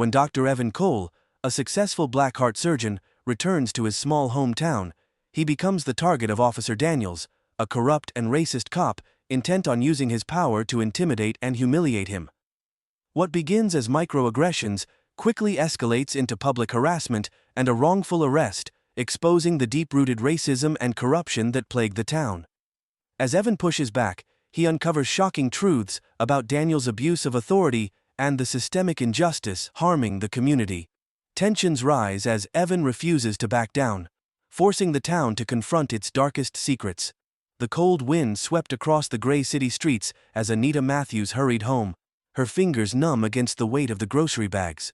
When Dr. Evan Cole, a successful black heart surgeon, returns to his small hometown, he becomes the target of Officer Daniels, a corrupt and racist cop intent on using his power to intimidate and humiliate him. What begins as microaggressions quickly escalates into public harassment and a wrongful arrest, exposing the deep-rooted racism and corruption that plague the town. As Evan pushes back, he uncovers shocking truths about Daniels' abuse of authority and the systemic injustice harming the community. Tensions rise as Evan refuses to back down, forcing the town to confront its darkest secrets. The cold wind swept across the gray city streets as Anita Matthews hurried home, her fingers numb against the weight of the grocery bags.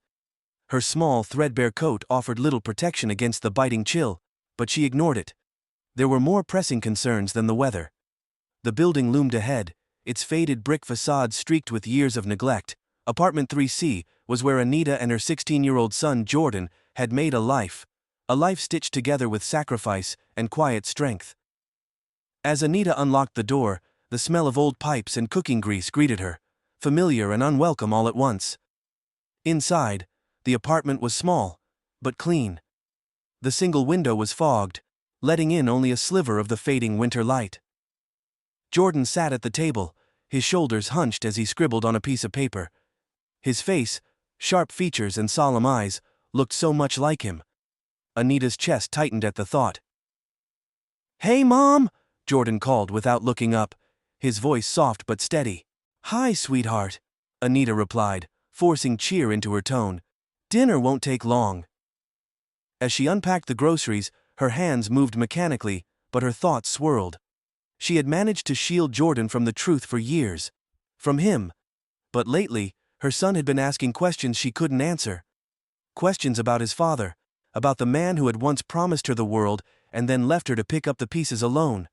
Her small, threadbare coat offered little protection against the biting chill, but she ignored it. There were more pressing concerns than the weather. The building loomed ahead, its faded brick facade streaked with years of neglect. Apartment 3C was where Anita and her 16-year-old son Jordan had made a life stitched together with sacrifice and quiet strength. As Anita unlocked the door, the smell of old pipes and cooking grease greeted her, familiar and unwelcome all at once. Inside, the apartment was small, but clean. The single window was fogged, letting in only a sliver of the fading winter light. Jordan sat at the table, his shoulders hunched as he scribbled on a piece of paper. His face, sharp features and solemn eyes, looked so much like him. Anita's chest tightened at the thought. "Hey, Mom!" Jordan called without looking up, his voice soft but steady. "Hi, sweetheart," Anita replied, forcing cheer into her tone. "Dinner won't take long." As she unpacked the groceries, her hands moved mechanically, but her thoughts swirled. She had managed to shield Jordan from the truth for years. From him. But lately, her son had been asking questions she couldn't answer. Questions about his father, about the man who had once promised her the world and then left her to pick up the pieces alone.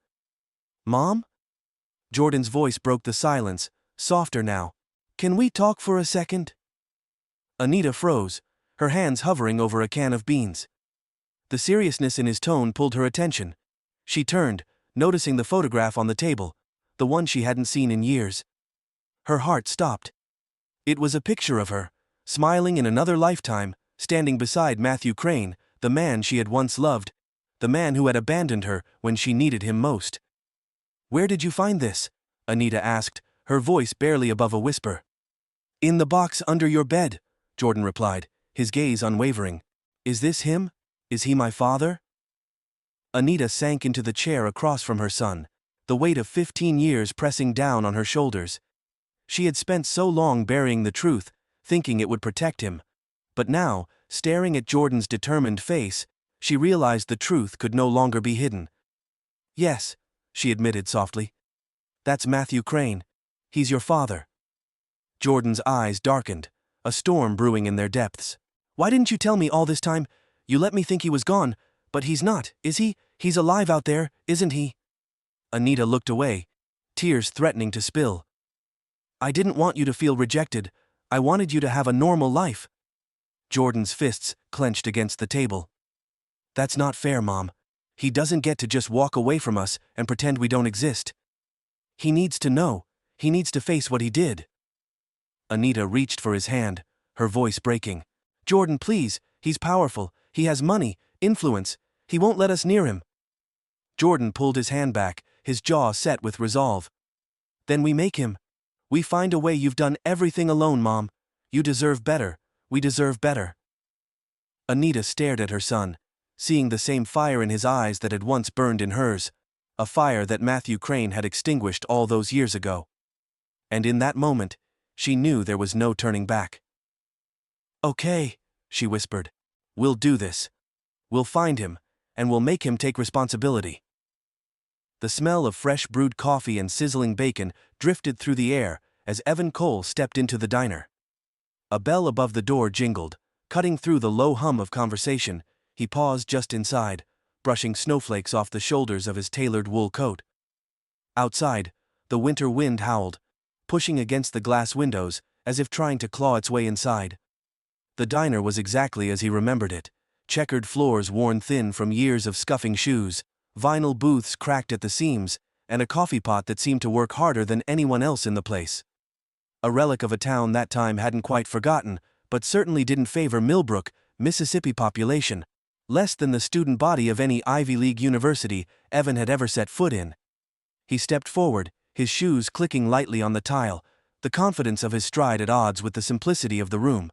"Mom?" Jordan's voice broke the silence, softer now. "Can we talk for a second?" Anita froze, her hands hovering over a can of beans. The seriousness in his tone pulled her attention. She turned, noticing the photograph on the table, the one she hadn't seen in years. Her heart stopped. It was a picture of her, smiling in another lifetime, standing beside Matthew Crane, the man she had once loved, the man who had abandoned her when she needed him most. "Where did you find this?" Anita asked, her voice barely above a whisper. "In the box under your bed," Jordan replied, his gaze unwavering. "Is this him? Is he my father?" Anita sank into the chair across from her son, the weight of 15 years pressing down on her shoulders. She had spent so long burying the truth, thinking it would protect him. But now, staring at Jordan's determined face, she realized the truth could no longer be hidden. "Yes," she admitted softly. "That's Matthew Crane. He's your father." Jordan's eyes darkened, a storm brewing in their depths. "Why didn't you tell me all this time? You let me think he was gone, but he's not, is he? He's alive out there, isn't he?" Anita looked away, tears threatening to spill. "I didn't want you to feel rejected. I wanted you to have a normal life." Jordan's fists clenched against the table. "That's not fair, Mom. He doesn't get to just walk away from us and pretend we don't exist. He needs to know. He needs to face what he did." Anita reached for his hand, her voice breaking. "Jordan, please, he's powerful. He has money, influence. He won't let us near him." Jordan pulled his hand back, his jaw set with resolve. "Then we make him. We find a way. You've done everything alone, Mom. You deserve better. We deserve better." Anita stared at her son, seeing the same fire in his eyes that had once burned in hers, a fire that Matthew Crane had extinguished all those years ago. And in that moment, she knew there was no turning back. "Okay," she whispered. "We'll do this. We'll find him, and we'll make him take responsibility." The smell of fresh brewed coffee and sizzling bacon drifted through the air as Evan Cole stepped into the diner. A bell above the door jingled, cutting through the low hum of conversation. He paused just inside, brushing snowflakes off the shoulders of his tailored wool coat. Outside, the winter wind howled, pushing against the glass windows as if trying to claw its way inside. The diner was exactly as he remembered it, checkered floors worn thin from years of scuffing shoes, vinyl booths cracked at the seams, and a coffee pot that seemed to work harder than anyone else in the place. A relic of a town that time hadn't quite forgotten, but certainly didn't favor Millbrook, Mississippi population, less than the student body of any Ivy League university Evan had ever set foot in. He stepped forward, his shoes clicking lightly on the tile, the confidence of his stride at odds with the simplicity of the room.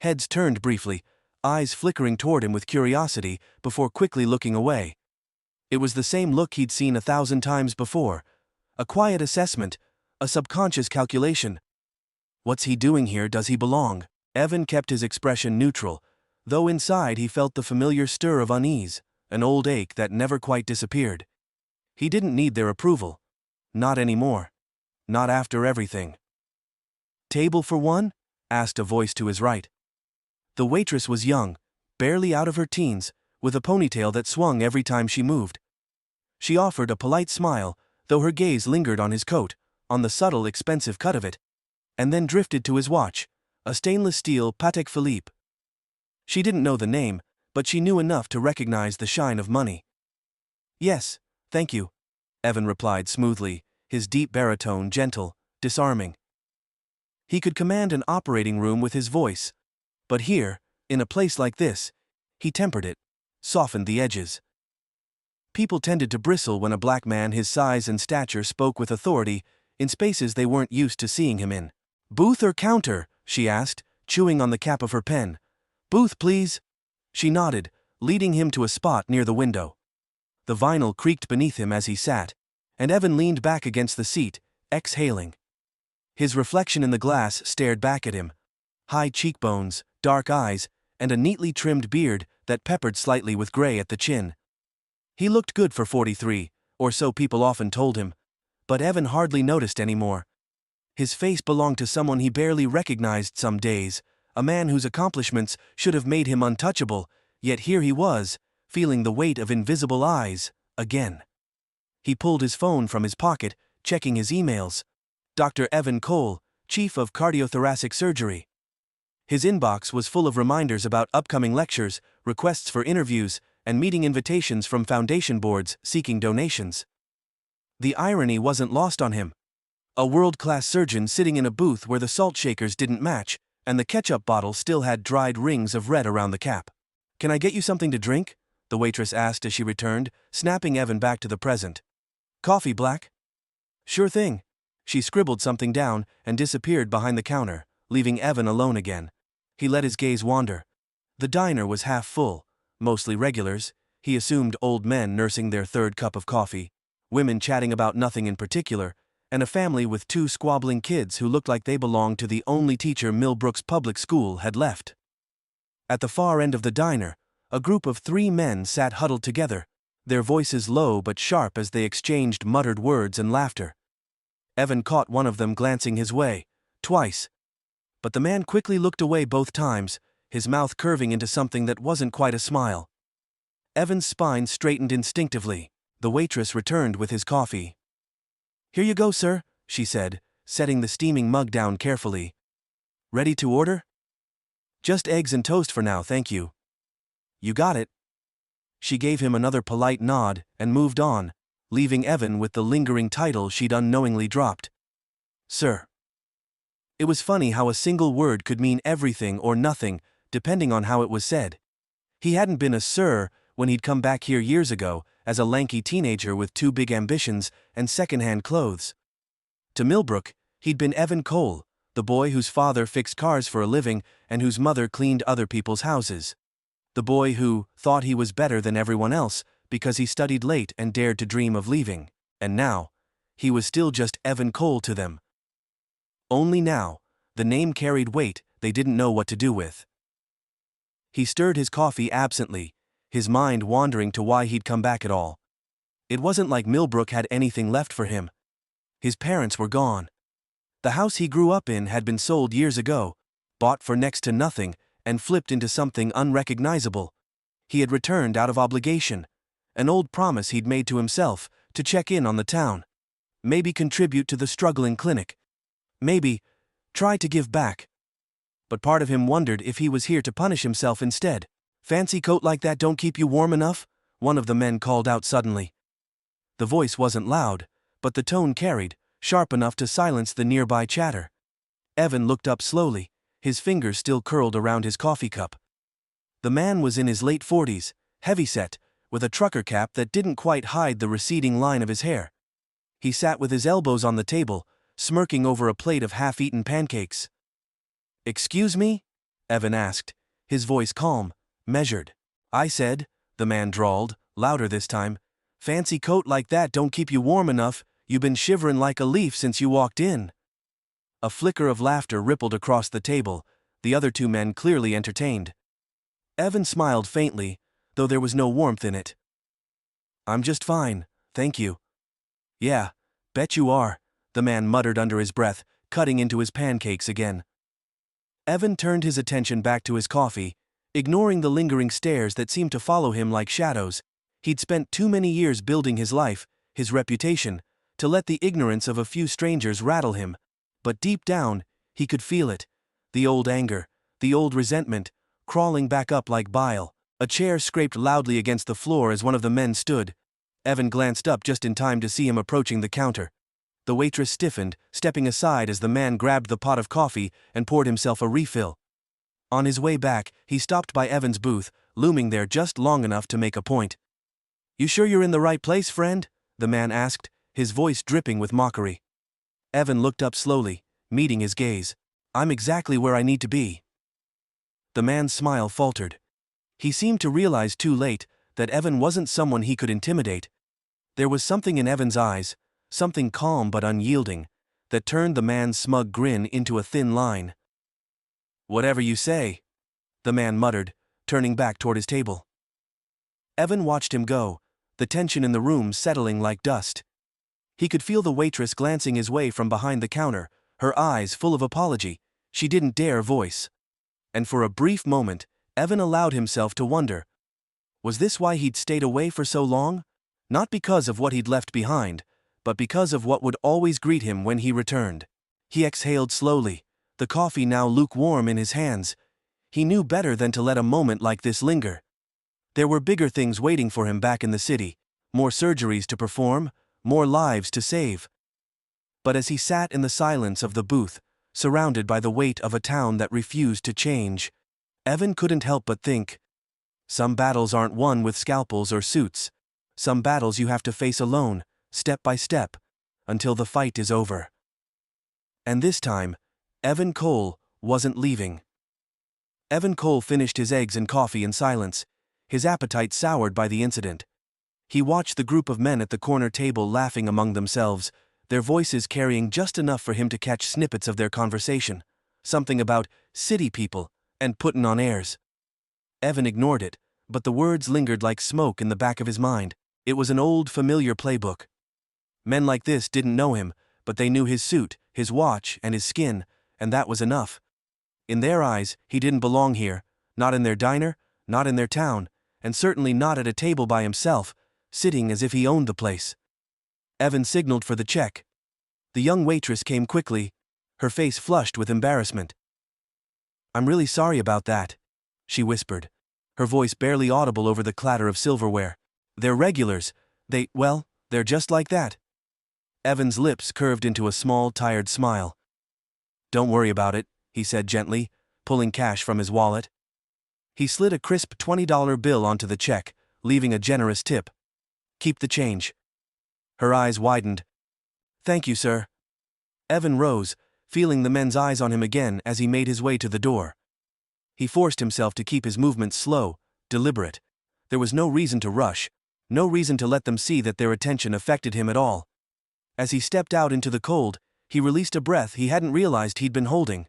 Heads turned briefly, eyes flickering toward him with curiosity before quickly looking away. It was the same look he'd seen 1,000 times before. A quiet assessment, a subconscious calculation. What's he doing here? Does he belong? Evan kept his expression neutral, though inside he felt the familiar stir of unease, an old ache that never quite disappeared. He didn't need their approval. Not anymore. Not after everything. "Table for one?" asked a voice to his right. The waitress was young, barely out of her teens, with a ponytail that swung every time she moved. She offered a polite smile, though her gaze lingered on his coat, on the subtle, expensive cut of it, and then drifted to his watch, a stainless steel Patek Philippe. She didn't know the name, but she knew enough to recognize the shine of money. "Yes, thank you," Evan replied smoothly, his deep baritone gentle, disarming. He could command an operating room with his voice, but here, in a place like this, he tempered it, softened the edges. People tended to bristle when a black man his size and stature spoke with authority in spaces they weren't used to seeing him in. "Booth or counter?" she asked, chewing on the cap of her pen. "Booth, please." She nodded, leading him to a spot near the window. The vinyl creaked beneath him as he sat, and Evan leaned back against the seat, exhaling. His reflection in the glass stared back at him. High cheekbones, dark eyes, and a neatly trimmed beard that peppered slightly with gray at the chin. He looked good for 43, or so people often told him, but Evan hardly noticed anymore. His face belonged to someone he barely recognized some days, a man whose accomplishments should have made him untouchable, yet here he was, feeling the weight of invisible eyes, again. He pulled his phone from his pocket, checking his emails. Dr. Evan Cole, Chief of Cardiothoracic Surgery. His inbox was full of reminders about upcoming lectures, requests for interviews, and meeting invitations from foundation boards seeking donations. The irony wasn't lost on him. A world-class surgeon sitting in a booth where the salt shakers didn't match, and the ketchup bottle still had dried rings of red around the cap. "Can I get you something to drink?" the waitress asked as she returned, snapping Evan back to the present. "Coffee, black?" "Sure thing." She scribbled something down and disappeared behind the counter, leaving Evan alone again. He let his gaze wander. The diner was half full, mostly regulars, he assumed old men nursing their third cup of coffee, women chatting about nothing in particular, and a family with 2 squabbling kids who looked like they belonged to the only teacher Millbrook's public school had left. At the far end of the diner, a group of 3 men sat huddled together, their voices low but sharp as they exchanged muttered words and laughter. Evan caught one of them glancing his way, twice. But the man quickly looked away both times, his mouth curving into something that wasn't quite a smile. Evan's spine straightened instinctively. The waitress returned with his coffee. "Here you go, sir," she said, setting the steaming mug down carefully. "Ready to order?" "Just eggs and toast for now, thank you." "You got it." She gave him another polite nod and moved on, leaving Evan with the lingering title she'd unknowingly dropped. "Sir." It was funny how a single word could mean everything or nothing, depending on how it was said. He hadn't been a sir when he'd come back here years ago, as a lanky teenager with 2 big ambitions and second-hand clothes. To Millbrook, he'd been Evan Cole, the boy whose father fixed cars for a living and whose mother cleaned other people's houses. The boy who thought he was better than everyone else because he studied late and dared to dream of leaving. And now, he was still just Evan Cole to them. Only now, the name carried weight they didn't know what to do with. He stirred his coffee absently, his mind wandering to why he'd come back at all. It wasn't like Millbrook had anything left for him. His parents were gone. The house he grew up in had been sold years ago, bought for next to nothing, and flipped into something unrecognizable. He had returned out of obligation, an old promise he'd made to himself, to check in on the town. Maybe contribute to the struggling clinic. Maybe try to give back. But part of him wondered if he was here to punish himself instead. "Fancy coat like that don't keep you warm enough?" one of the men called out suddenly. The voice wasn't loud, but the tone carried, sharp enough to silence the nearby chatter. Evan looked up slowly, his fingers still curled around his coffee cup. The man was in his late 40s, heavyset, with a trucker cap that didn't quite hide the receding line of his hair. He sat with his elbows on the table, smirking over a plate of half-eaten pancakes. "Excuse me?" Evan asked, his voice calm, measured. "I said," the man drawled, louder this time, "fancy coat like that don't keep you warm enough, you been shiverin' like a leaf since you walked in." A flicker of laughter rippled across the table, the other two men clearly entertained. Evan smiled faintly, though there was no warmth in it. "I'm just fine, thank you." "Yeah, bet you are," the man muttered under his breath, cutting into his pancakes again. Evan turned his attention back to his coffee, ignoring the lingering stares that seemed to follow him like shadows. He'd spent too many years building his life, his reputation, to let the ignorance of a few strangers rattle him. But deep down, he could feel it. The old anger, the old resentment, crawling back up like bile. A chair scraped loudly against the floor as one of the men stood. Evan glanced up just in time to see him approaching the counter. The waitress stiffened, stepping aside as the man grabbed the pot of coffee and poured himself a refill. On his way back, he stopped by Evan's booth, looming there just long enough to make a point. "You sure you're in the right place, friend?" the man asked, his voice dripping with mockery. Evan looked up slowly, meeting his gaze. "I'm exactly where I need to be." The man's smile faltered. He seemed to realize too late that Evan wasn't someone he could intimidate. There was something in Evan's eyes, something calm but unyielding, that turned the man's smug grin into a thin line. "Whatever you say," the man muttered, turning back toward his table. Evan watched him go, the tension in the room settling like dust. He could feel the waitress glancing his way from behind the counter, her eyes full of apology. She didn't dare voice. And for a brief moment, Evan allowed himself to wonder. Was this why he'd stayed away for so long? Not because of what he'd left behind, but because of what would always greet him when he returned. He exhaled slowly, the coffee now lukewarm in his hands. He knew better than to let a moment like this linger. There were bigger things waiting for him back in the city, more surgeries to perform, more lives to save. But as he sat in the silence of the booth, surrounded by the weight of a town that refused to change, Evan couldn't help but think, some battles aren't won with scalpels or suits. Some battles you have to face alone, step by step, until the fight is over. And this time, Evan Cole wasn't leaving. Evan Cole finished his eggs and coffee in silence, his appetite soured by the incident. He watched the group of men at the corner table laughing among themselves, their voices carrying just enough for him to catch snippets of their conversation, something about city people and puttin' on airs. Evan ignored it, but the words lingered like smoke in the back of his mind. It was an old, familiar playbook. Men like this didn't know him, but they knew his suit, his watch, and his skin, and that was enough. In their eyes, he didn't belong here, not in their diner, not in their town, and certainly not at a table by himself, sitting as if he owned the place. Evan signaled for the check. The young waitress came quickly, her face flushed with embarrassment. "I'm really sorry about that," she whispered, her voice barely audible over the clatter of silverware. "They're regulars. They're just like that." Evan's lips curved into a small, tired smile. "Don't worry about it," he said gently, pulling cash from his wallet. He slid a crisp $20 bill onto the check, leaving a generous tip. "Keep the change." Her eyes widened. "Thank you, sir." Evan rose, feeling the men's eyes on him again as he made his way to the door. He forced himself to keep his movements slow, deliberate. There was no reason to rush, no reason to let them see that their attention affected him at all. As he stepped out into the cold, he released a breath he hadn't realized he'd been holding.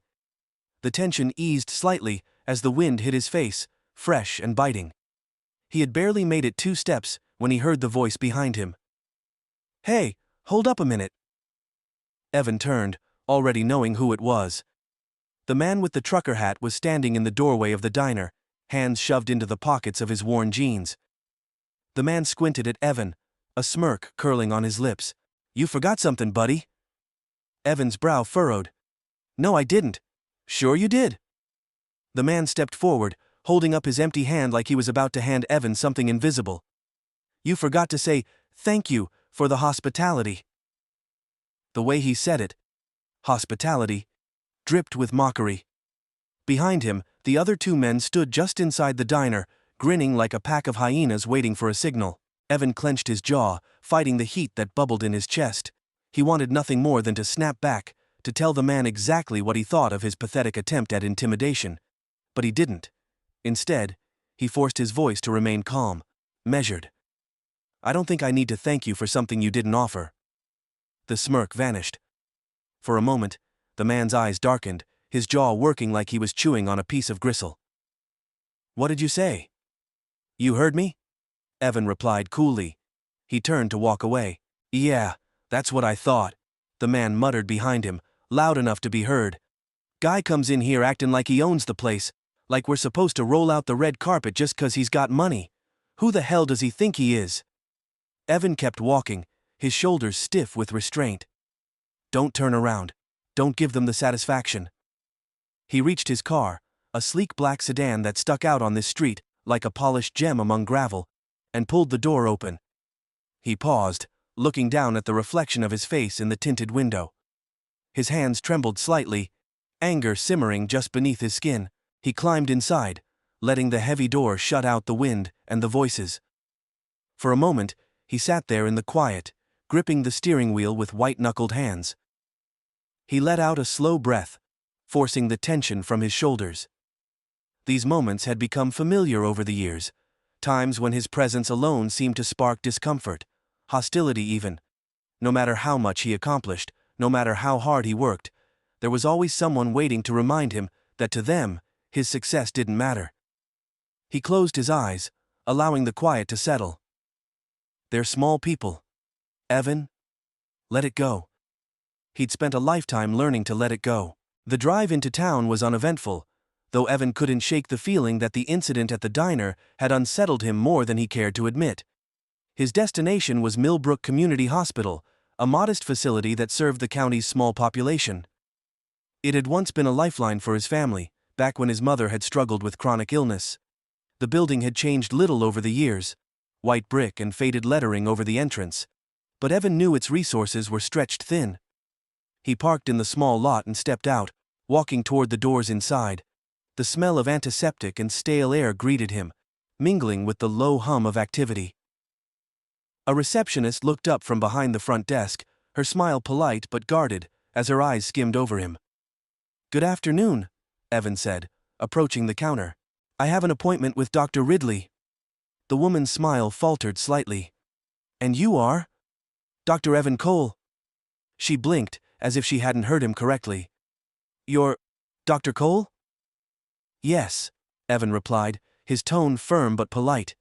The tension eased slightly as the wind hit his face, fresh and biting. He had barely made it 2 steps when he heard the voice behind him. "Hey, hold up a minute." Evan turned, already knowing who it was. The man with the trucker hat was standing in the doorway of the diner, hands shoved into the pockets of his worn jeans. The man squinted at Evan, a smirk curling on his lips. "You forgot something, buddy." Evan's brow furrowed. "No, I didn't." "Sure you did." The man stepped forward, holding up his empty hand like he was about to hand Evan something invisible. "You forgot to say, thank you, for the hospitality." The way he said it, hospitality, dripped with mockery. Behind him, the other two men stood just inside the diner, grinning like a pack of hyenas waiting for a signal. Evan clenched his jaw, fighting the heat that bubbled in his chest. He wanted nothing more than to snap back, to tell the man exactly what he thought of his pathetic attempt at intimidation. But he didn't. Instead, he forced his voice to remain calm, measured. "I don't think I need to thank you for something you didn't offer." The smirk vanished. For a moment, the man's eyes darkened, his jaw working like he was chewing on a piece of gristle. "What did you say?" "You heard me?" Evan replied coolly. He turned to walk away. "Yeah, that's what I thought," the man muttered behind him, loud enough to be heard. "Guy comes in here acting like he owns the place, like we're supposed to roll out the red carpet just 'cause he's got money. Who the hell does he think he is?" Evan kept walking, his shoulders stiff with restraint. "Don't turn around. Don't give them the satisfaction." He reached his car, a sleek black sedan that stuck out on this street like a polished gem among gravel, and pulled the door open. He paused, looking down at the reflection of his face in the tinted window. His hands trembled slightly, anger simmering just beneath his skin. He climbed inside, letting the heavy door shut out the wind and the voices. For a moment, he sat there in the quiet, gripping the steering wheel with white-knuckled hands. He let out a slow breath, forcing the tension from his shoulders. These moments had become familiar over the years, times when his presence alone seemed to spark discomfort, hostility even. No matter how much he accomplished, no matter how hard he worked, there was always someone waiting to remind him that to them, his success didn't matter. He closed his eyes, allowing the quiet to settle. "They're small people. Evan, let it go." He'd spent a lifetime learning to let it go. The drive into town was uneventful, though Evan couldn't shake the feeling that the incident at the diner had unsettled him more than he cared to admit. His destination was Millbrook Community Hospital, a modest facility that served the county's small population. It had once been a lifeline for his family, back when his mother had struggled with chronic illness. The building had changed little over the years, white brick and faded lettering over the entrance, but Evan knew its resources were stretched thin. He parked in the small lot and stepped out, walking toward the doors inside. The smell of antiseptic and stale air greeted him, mingling with the low hum of activity. A receptionist looked up from behind the front desk, her smile polite but guarded, as her eyes skimmed over him. "Good afternoon," Evan said, approaching the counter. "I have an appointment with Dr. Ridley." The woman's smile faltered slightly. "And you are?" "Dr. Evan Cole." She blinked, as if she hadn't heard him correctly. "You're Dr. Cole?" "Yes," Evan replied, his tone firm but polite.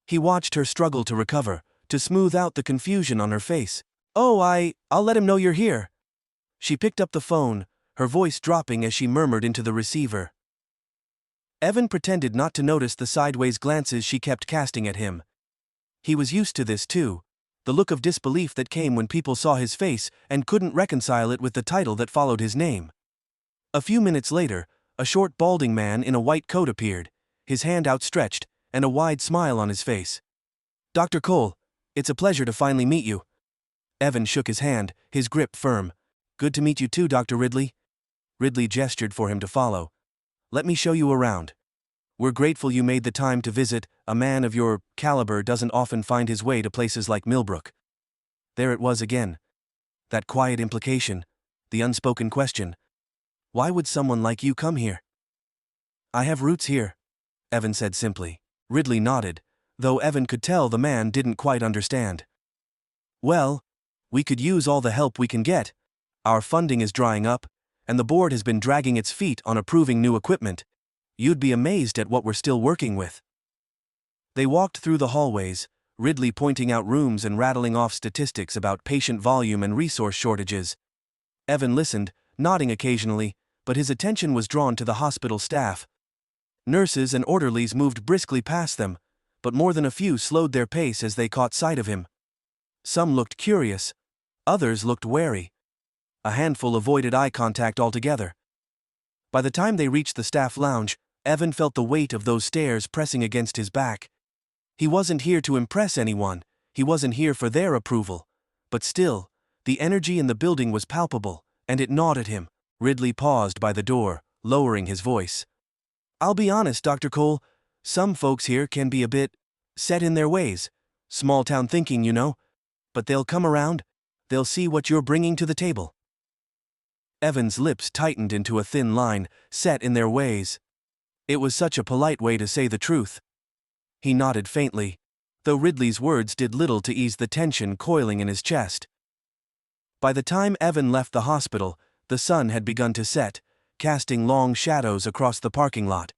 He watched her struggle to recover, to smooth out the confusion on her face. "Oh, I'll let him know you're here." She picked up the phone, her voice dropping as she murmured into the receiver. Evan pretended not to notice the sideways glances she kept casting at him. He was used to this too, the look of disbelief that came when people saw his face and couldn't reconcile it with the title that followed his name. A few minutes later, a short balding man in a white coat appeared, his hand outstretched, and a wide smile on his face. "Dr. Cole, it's a pleasure to finally meet you." Evan shook his hand, his grip firm. "Good to meet you too, Dr. Ridley." Ridley gestured for him to follow. "Let me show you around. We're grateful you made the time to visit. A man of your caliber doesn't often find his way to places like Millbrook." There it was again. That quiet implication, the unspoken question. "Why would someone like you come here?" "I have roots here," Evan said simply. Ridley nodded, though Evan could tell the man didn't quite understand. "Well, we could use all the help we can get. Our funding is drying up, and the board has been dragging its feet on approving new equipment. You'd be amazed at what we're still working with." They walked through the hallways, Ridley pointing out rooms and rattling off statistics about patient volume and resource shortages. Evan listened, nodding occasionally, but his attention was drawn to the hospital staff. Nurses and orderlies moved briskly past them, but more than a few slowed their pace as they caught sight of him. Some looked curious, others looked wary. A handful avoided eye contact altogether. By the time they reached the staff lounge, Evan felt the weight of those stares pressing against his back. He wasn't here to impress anyone, he wasn't here for their approval. But still, the energy in the building was palpable, and it gnawed at him. Ridley paused by the door, lowering his voice. "I'll be honest, Dr. Cole, some folks here can be a bit set in their ways. Small town thinking, you know. But they'll come around. They'll see what you're bringing to the table." Evan's lips tightened into a thin line, set in their ways. It was such a polite way to say the truth. He nodded faintly, though Ridley's words did little to ease the tension coiling in his chest. By the time Evan left the hospital, the sun had begun to set, casting long shadows across the parking lot.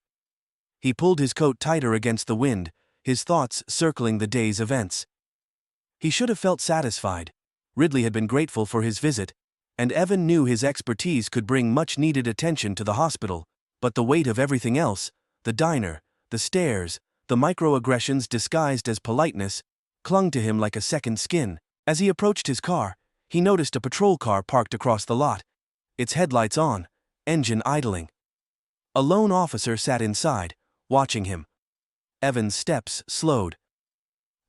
He pulled his coat tighter against the wind, his thoughts circling the day's events. He should have felt satisfied. Ridley had been grateful for his visit, and Evan knew his expertise could bring much-needed attention to the hospital, but the weight of everything else, the diner, the stares, the microaggressions disguised as politeness, clung to him like a second skin. As he approached his car, he noticed a patrol car parked across the lot, its headlights on, engine idling. A lone officer sat inside, watching him. Evan's steps slowed.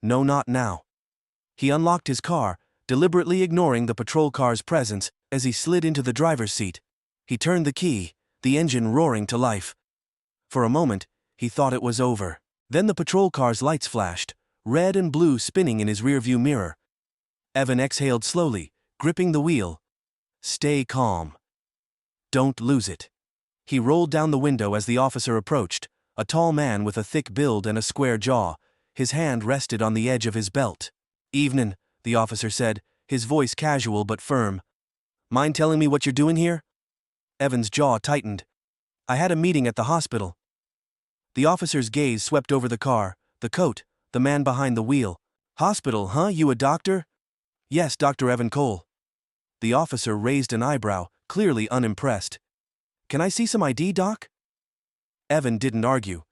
No, not now. He unlocked his car, deliberately ignoring the patrol car's presence. As he slid into the driver's seat, he turned the key, the engine roaring to life. For a moment, he thought it was over. Then the patrol car's lights flashed, red and blue spinning in his rearview mirror. Evan exhaled slowly, gripping the wheel. "Stay calm. Don't lose it." He rolled down the window as the officer approached, a tall man with a thick build and a square jaw. His hand rested on the edge of his belt. "Evenin'," the officer said, his voice casual but firm. "Mind telling me what you're doing here?" Evan's jaw tightened. "I had a meeting at the hospital." The officer's gaze swept over the car, the coat, the man behind the wheel. "Hospital, huh? You a doctor?" "Yes, Dr. Evan Cole." The officer raised an eyebrow, clearly unimpressed. "Can I see some ID, Doc?" Evan didn't argue.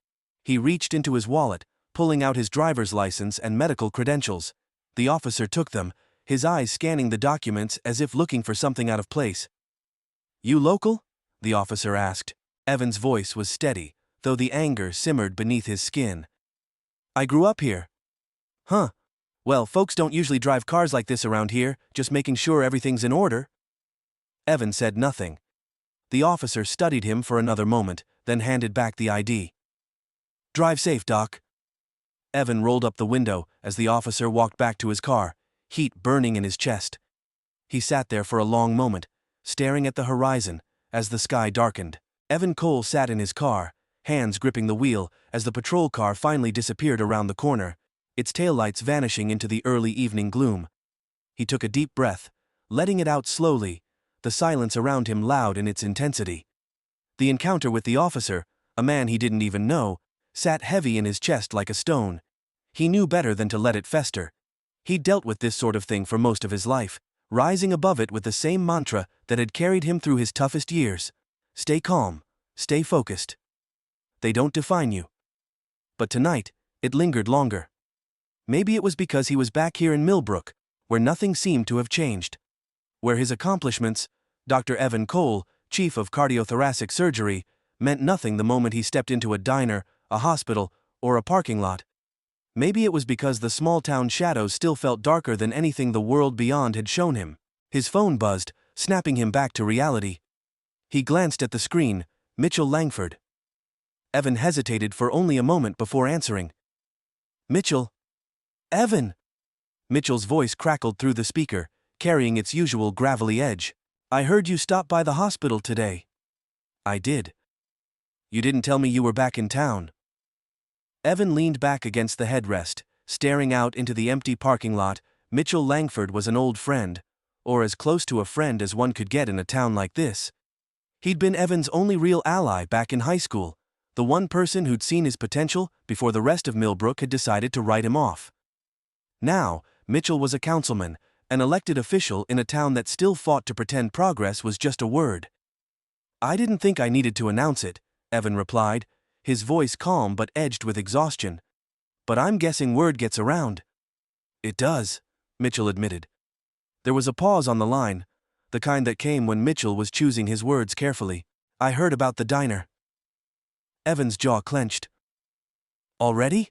He reached into his wallet, pulling out his driver's license and medical credentials. The officer took them, his eyes scanning the documents as if looking for something out of place. "You local?" the officer asked. Evan's voice was steady, though the anger simmered beneath his skin. "I grew up here." "Huh. Well, folks don't usually drive cars like this around here, just making sure everything's in order." Evan said nothing. The officer studied him for another moment, then handed back the ID. "Drive safe, Doc." Evan rolled up the window as the officer walked back to his car, heat burning in his chest. He sat there for a long moment, staring at the horizon, as the sky darkened. Evan Cole sat in his car, hands gripping the wheel, as the patrol car finally disappeared around the corner, its taillights vanishing into the early evening gloom. He took a deep breath, letting it out slowly, the silence around him loud in its intensity. The encounter with the officer, a man he didn't even know, sat heavy in his chest like a stone. He knew better than to let it fester. He'd dealt with this sort of thing for most of his life, rising above it with the same mantra that had carried him through his toughest years. Stay calm, stay focused. They don't define you. But tonight, it lingered longer. Maybe it was because he was back here in Millbrook, where nothing seemed to have changed. Where his accomplishments, Dr. Evan Cole, chief of cardiothoracic surgery, meant nothing the moment he stepped into a diner, a hospital, or a parking lot. Maybe it was because the small-town shadows still felt darker than anything the world beyond had shown him. His phone buzzed, snapping him back to reality. He glanced at the screen, Mitchell Langford. Evan hesitated for only a moment before answering. "Mitchell?" "Evan!" Mitchell's voice crackled through the speaker, carrying its usual gravelly edge. "I heard you stopped by the hospital today." "I did." "You didn't tell me you were back in town." Evan leaned back against the headrest, staring out into the empty parking lot. Mitchell Langford was an old friend, or as close to a friend as one could get in a town like this. He'd been Evan's only real ally back in high school, the one person who'd seen his potential before the rest of Millbrook had decided to write him off. Now, Mitchell was a councilman, an elected official in a town that still fought to pretend progress was just a word. "I didn't think I needed to announce it," Evan replied, his voice calm but edged with exhaustion. "But I'm guessing word gets around." "It does," Mitchell admitted. There was a pause on the line, the kind that came when Mitchell was choosing his words carefully. "I heard about the diner." Evan's jaw clenched. "Already?"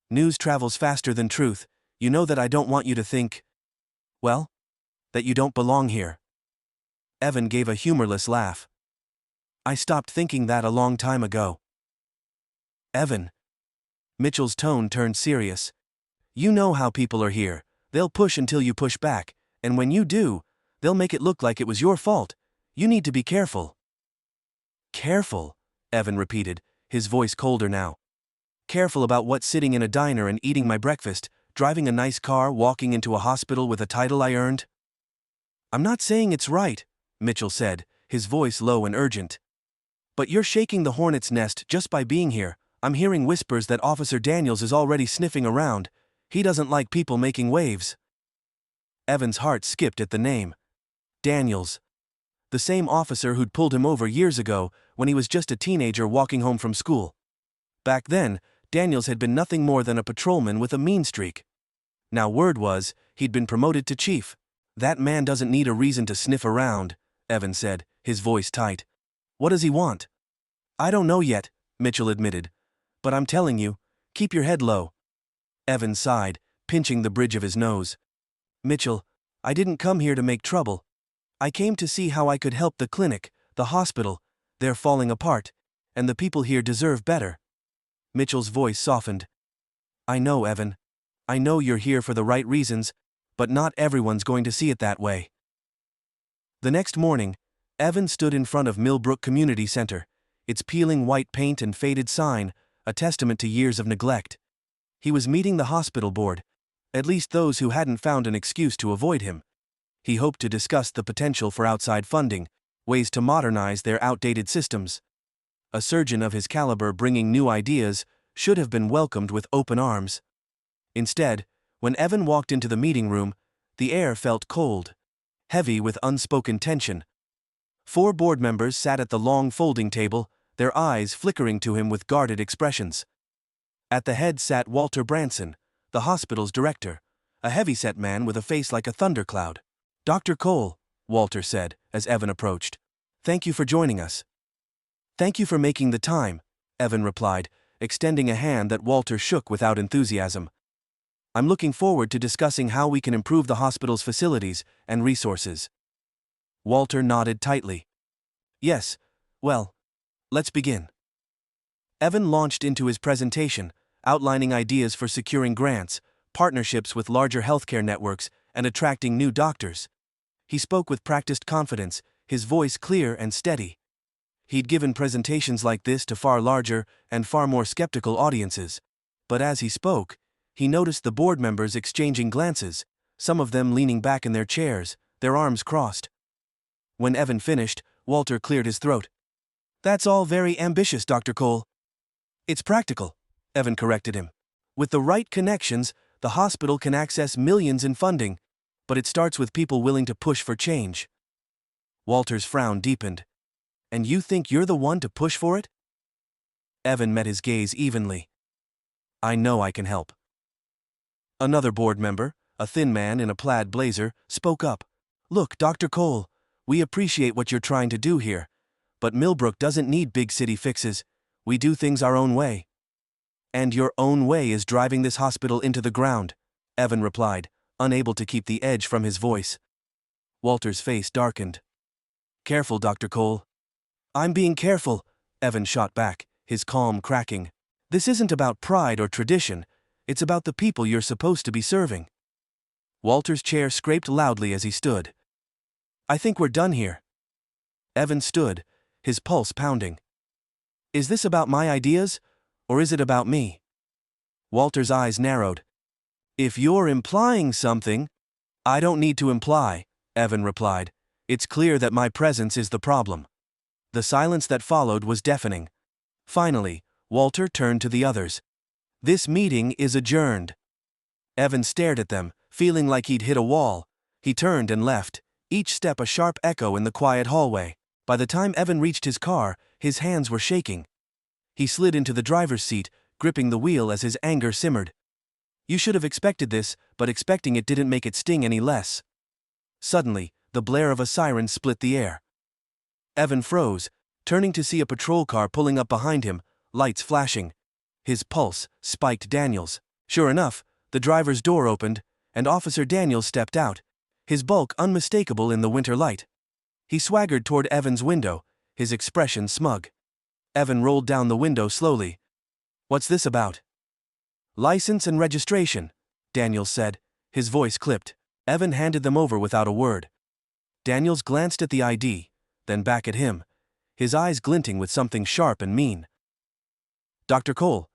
"News travels faster than truth. You know that I don't want you to think, well, that you don't belong here." Evan gave a humorless laugh. I stopped thinking that a long time ago. Evan. Mitchell's tone turned serious. You know how people are here. They'll push until you push back, and when you do, they'll make it look like it was your fault. You need to be careful. Careful, Evan repeated, his voice colder now. Careful about what's sitting in a diner and eating my breakfast, driving a nice car, walking into a hospital with a title I earned? I'm not saying it's right, Mitchell said, his voice low and urgent. But you're shaking the hornet's nest just by being here. I'm hearing whispers that Officer Daniels is already sniffing around. He doesn't like people making waves. Evan's heart skipped at the name. Daniels. The same officer who'd pulled him over years ago when he was just a teenager walking home from school. Back then, Daniels had been nothing more than a patrolman with a mean streak. Now word was, he'd been promoted to chief. That man doesn't need a reason to sniff around, Evan said, his voice tight. What does he want? I don't know yet, Mitchell admitted. But I'm telling you, keep your head low. Evan sighed, pinching the bridge of his nose. Mitchell, I didn't come here to make trouble. I came to see how I could help the clinic, the hospital. They're falling apart, and the people here deserve better. Mitchell's voice softened. I know, Evan. I know you're here for the right reasons, but not everyone's going to see it that way. The next morning, Evan stood in front of Millbrook Community Center, its peeling white paint and faded sign, a testament to years of neglect. He was meeting the hospital board, at least those who hadn't found an excuse to avoid him. He hoped to discuss the potential for outside funding, ways to modernize their outdated systems. A surgeon of his caliber bringing new ideas should have been welcomed with open arms. Instead, when Evan walked into the meeting room, the air felt cold, heavy with unspoken tension. 4 board members sat at the long folding table, their eyes flickering to him with guarded expressions. At the head sat Walter Branson, the hospital's director, a heavy-set man with a face like a thundercloud. Dr. Cole, Walter said, as Evan approached. Thank you for joining us. Thank you for making the time, Evan replied, extending a hand that Walter shook without enthusiasm. I'm looking forward to discussing how we can improve the hospital's facilities and resources. Walter nodded tightly. Yes, well, let's begin. Evan launched into his presentation, outlining ideas for securing grants, partnerships with larger healthcare networks, and attracting new doctors. He spoke with practiced confidence, his voice clear and steady. He'd given presentations like this to far larger and far more skeptical audiences. But as he spoke, he noticed the board members exchanging glances, some of them leaning back in their chairs, their arms crossed. When Evan finished, Walter cleared his throat. That's all very ambitious, Dr. Cole. It's practical, Evan corrected him. With the right connections, the hospital can access millions in funding, but it starts with people willing to push for change. Walter's frown deepened. And you think you're the one to push for it? Evan met his gaze evenly. I know I can help. Another board member, a thin man in a plaid blazer, spoke up. Look, Dr. Cole, we appreciate what you're trying to do here, but Millbrook doesn't need big city fixes. We do things our own way. And your own way is driving this hospital into the ground, Evan replied, unable to keep the edge from his voice. Walter's face darkened. Careful, Dr. Cole. I'm being careful, Evan shot back, his calm cracking. This isn't about pride or tradition, it's about the people you're supposed to be serving. Walter's chair scraped loudly as he stood. I think we're done here. Evan stood, his pulse pounding. Is this about my ideas, or is it about me? Walter's eyes narrowed. If you're implying something, I don't need to imply, Evan replied. It's clear that my presence is the problem. The silence that followed was deafening. Finally, Walter turned to the others. This meeting is adjourned. Evan stared at them, feeling like he'd hit a wall. He turned and left, each step a sharp echo in the quiet hallway. By the time Evan reached his car, his hands were shaking. He slid into the driver's seat, gripping the wheel as his anger simmered. You should have expected this, but expecting it didn't make it sting any less. Suddenly, the blare of a siren split the air. Evan froze, turning to see a patrol car pulling up behind him, lights flashing. His pulse spiked. Daniels. Sure enough, the driver's door opened, and Officer Daniels stepped out, his bulk unmistakable in the winter light. He swaggered toward Evan's window, his expression smug. Evan rolled down the window slowly. "What's this about?" "License and registration," Daniels said, his voice clipped. Evan handed them over without a word. Daniels glanced at the ID, then back at him, his eyes glinting with something sharp and mean. "Dr. Cole."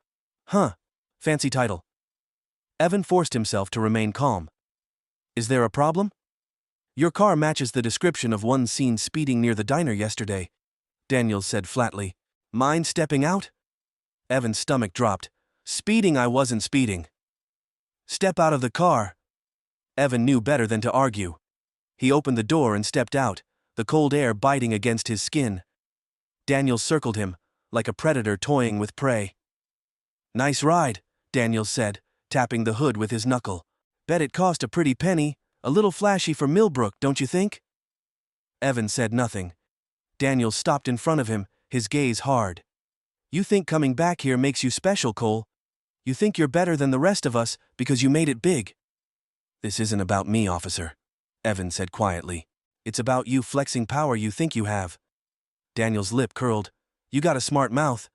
"Huh. Fancy title." Evan forced himself to remain calm. "Is there a problem?" "Your car matches the description of one seen speeding near the diner yesterday," Daniels said flatly. "Mind stepping out?" Evan's stomach dropped. "Speeding? I wasn't speeding." "Step out of the car." Evan knew better than to argue. He opened the door and stepped out, the cold air biting against his skin. Daniels circled him, like a predator toying with prey. "Nice ride," Daniels said, tapping the hood with his knuckle. "Bet it cost a pretty penny, a little flashy for Millbrook, don't you think?" Evan said nothing. Daniels stopped in front of him, his gaze hard. "You think coming back here makes you special, Cole? You think you're better than the rest of us because you made it big?" "This isn't about me, officer," Evan said quietly. "It's about you flexing power you think you have." Daniels' lip curled. "You got a smart mouth."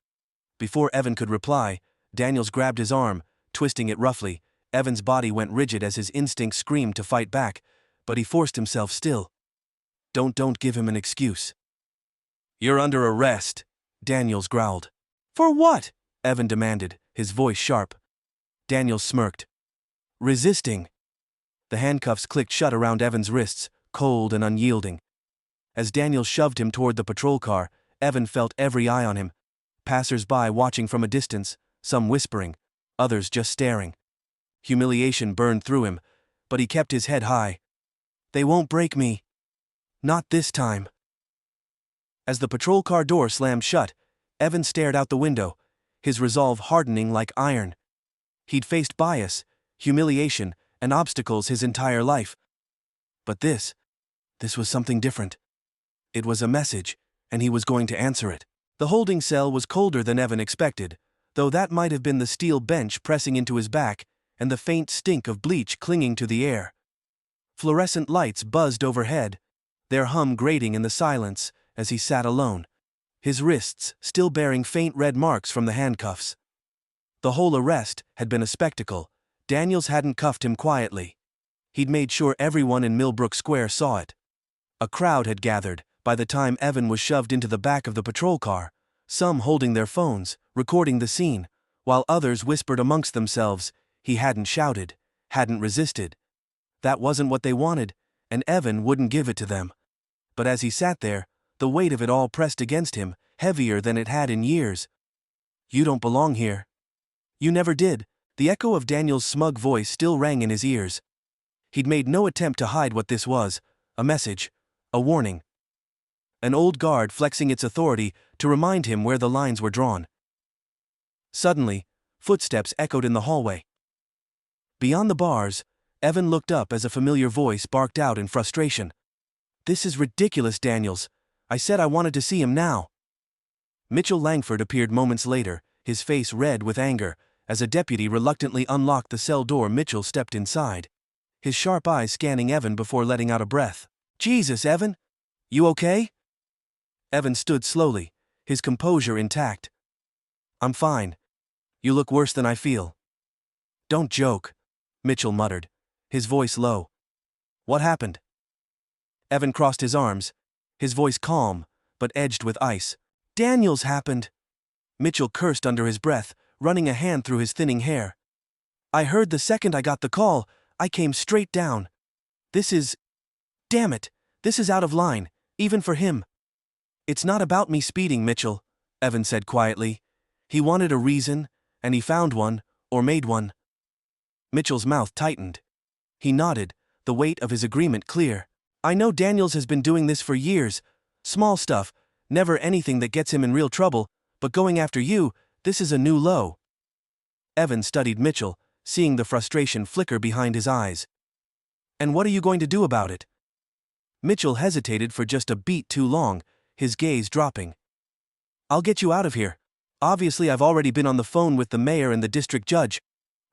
Before Evan could reply, Daniels grabbed his arm, twisting it roughly. Evan's body went rigid as his instincts screamed to fight back, but he forced himself still. Don't give him an excuse." "You're under arrest," Daniels growled. "For what?" Evan demanded, his voice sharp. Daniels smirked. "Resisting." The handcuffs clicked shut around Evan's wrists, cold and unyielding. As Daniels shoved him toward the patrol car, Evan felt every eye on him. Passers-by watching from a distance, some whispering, others just staring. Humiliation burned through him, but he kept his head high. "They won't break me. Not this time." As the patrol car door slammed shut, Evan stared out the window, his resolve hardening like iron. He'd faced bias, humiliation, and obstacles his entire life. But this was something different. It was a message, and he was going to answer it. The holding cell was colder than Evan expected, though that might have been the steel bench pressing into his back and the faint stink of bleach clinging to the air. Fluorescent lights buzzed overhead, their hum grating in the silence as he sat alone, his wrists still bearing faint red marks from the handcuffs. The whole arrest had been a spectacle. Daniels hadn't cuffed him quietly. He'd made sure everyone in Millbrook Square saw it. A crowd had gathered by the time Evan was shoved into the back of the patrol car, some holding their phones, recording the scene, while others whispered amongst themselves. He hadn't shouted, hadn't resisted. That wasn't what they wanted, and Evan wouldn't give it to them. But as he sat there, the weight of it all pressed against him, heavier than it had in years. "You don't belong here." "You never did." The echo of Daniel's smug voice still rang in his ears. He'd made no attempt to hide what this was, a message, a warning. An old guard flexing its authority to remind him where the lines were drawn. Suddenly, footsteps echoed in the hallway. Beyond the bars, Evan looked up as a familiar voice barked out in frustration. "This is ridiculous, Daniels. I said I wanted to see him now." Mitchell Langford appeared moments later, his face red with anger. As a deputy reluctantly unlocked the cell door, Mitchell stepped inside, his sharp eyes scanning Evan before letting out a breath. "Jesus, Evan? You okay?" Evan stood slowly, his composure intact. "I'm fine. You look worse than I feel." "Don't joke," Mitchell muttered, his voice low. "What happened?" Evan crossed his arms, his voice calm, but edged with ice. "Daniels happened." Mitchell cursed under his breath, running a hand through his thinning hair. "I heard the second I got the call. I came straight down. Damn it, this is out of line, even for him." "It's not about me speeding, Mitchell," Evan said quietly. "He wanted a reason, and he found one, or made one." Mitchell's mouth tightened. He nodded, the weight of his agreement clear. "I know Daniels has been doing this for years. Small stuff, never anything that gets him in real trouble, but going after you, this is a new low." Evan studied Mitchell, seeing the frustration flicker behind his eyes. "And what are you going to do about it?" Mitchell hesitated for just a beat too long, his gaze dropping. "I'll get you out of here. Obviously I've already been on the phone with the mayor and the district judge.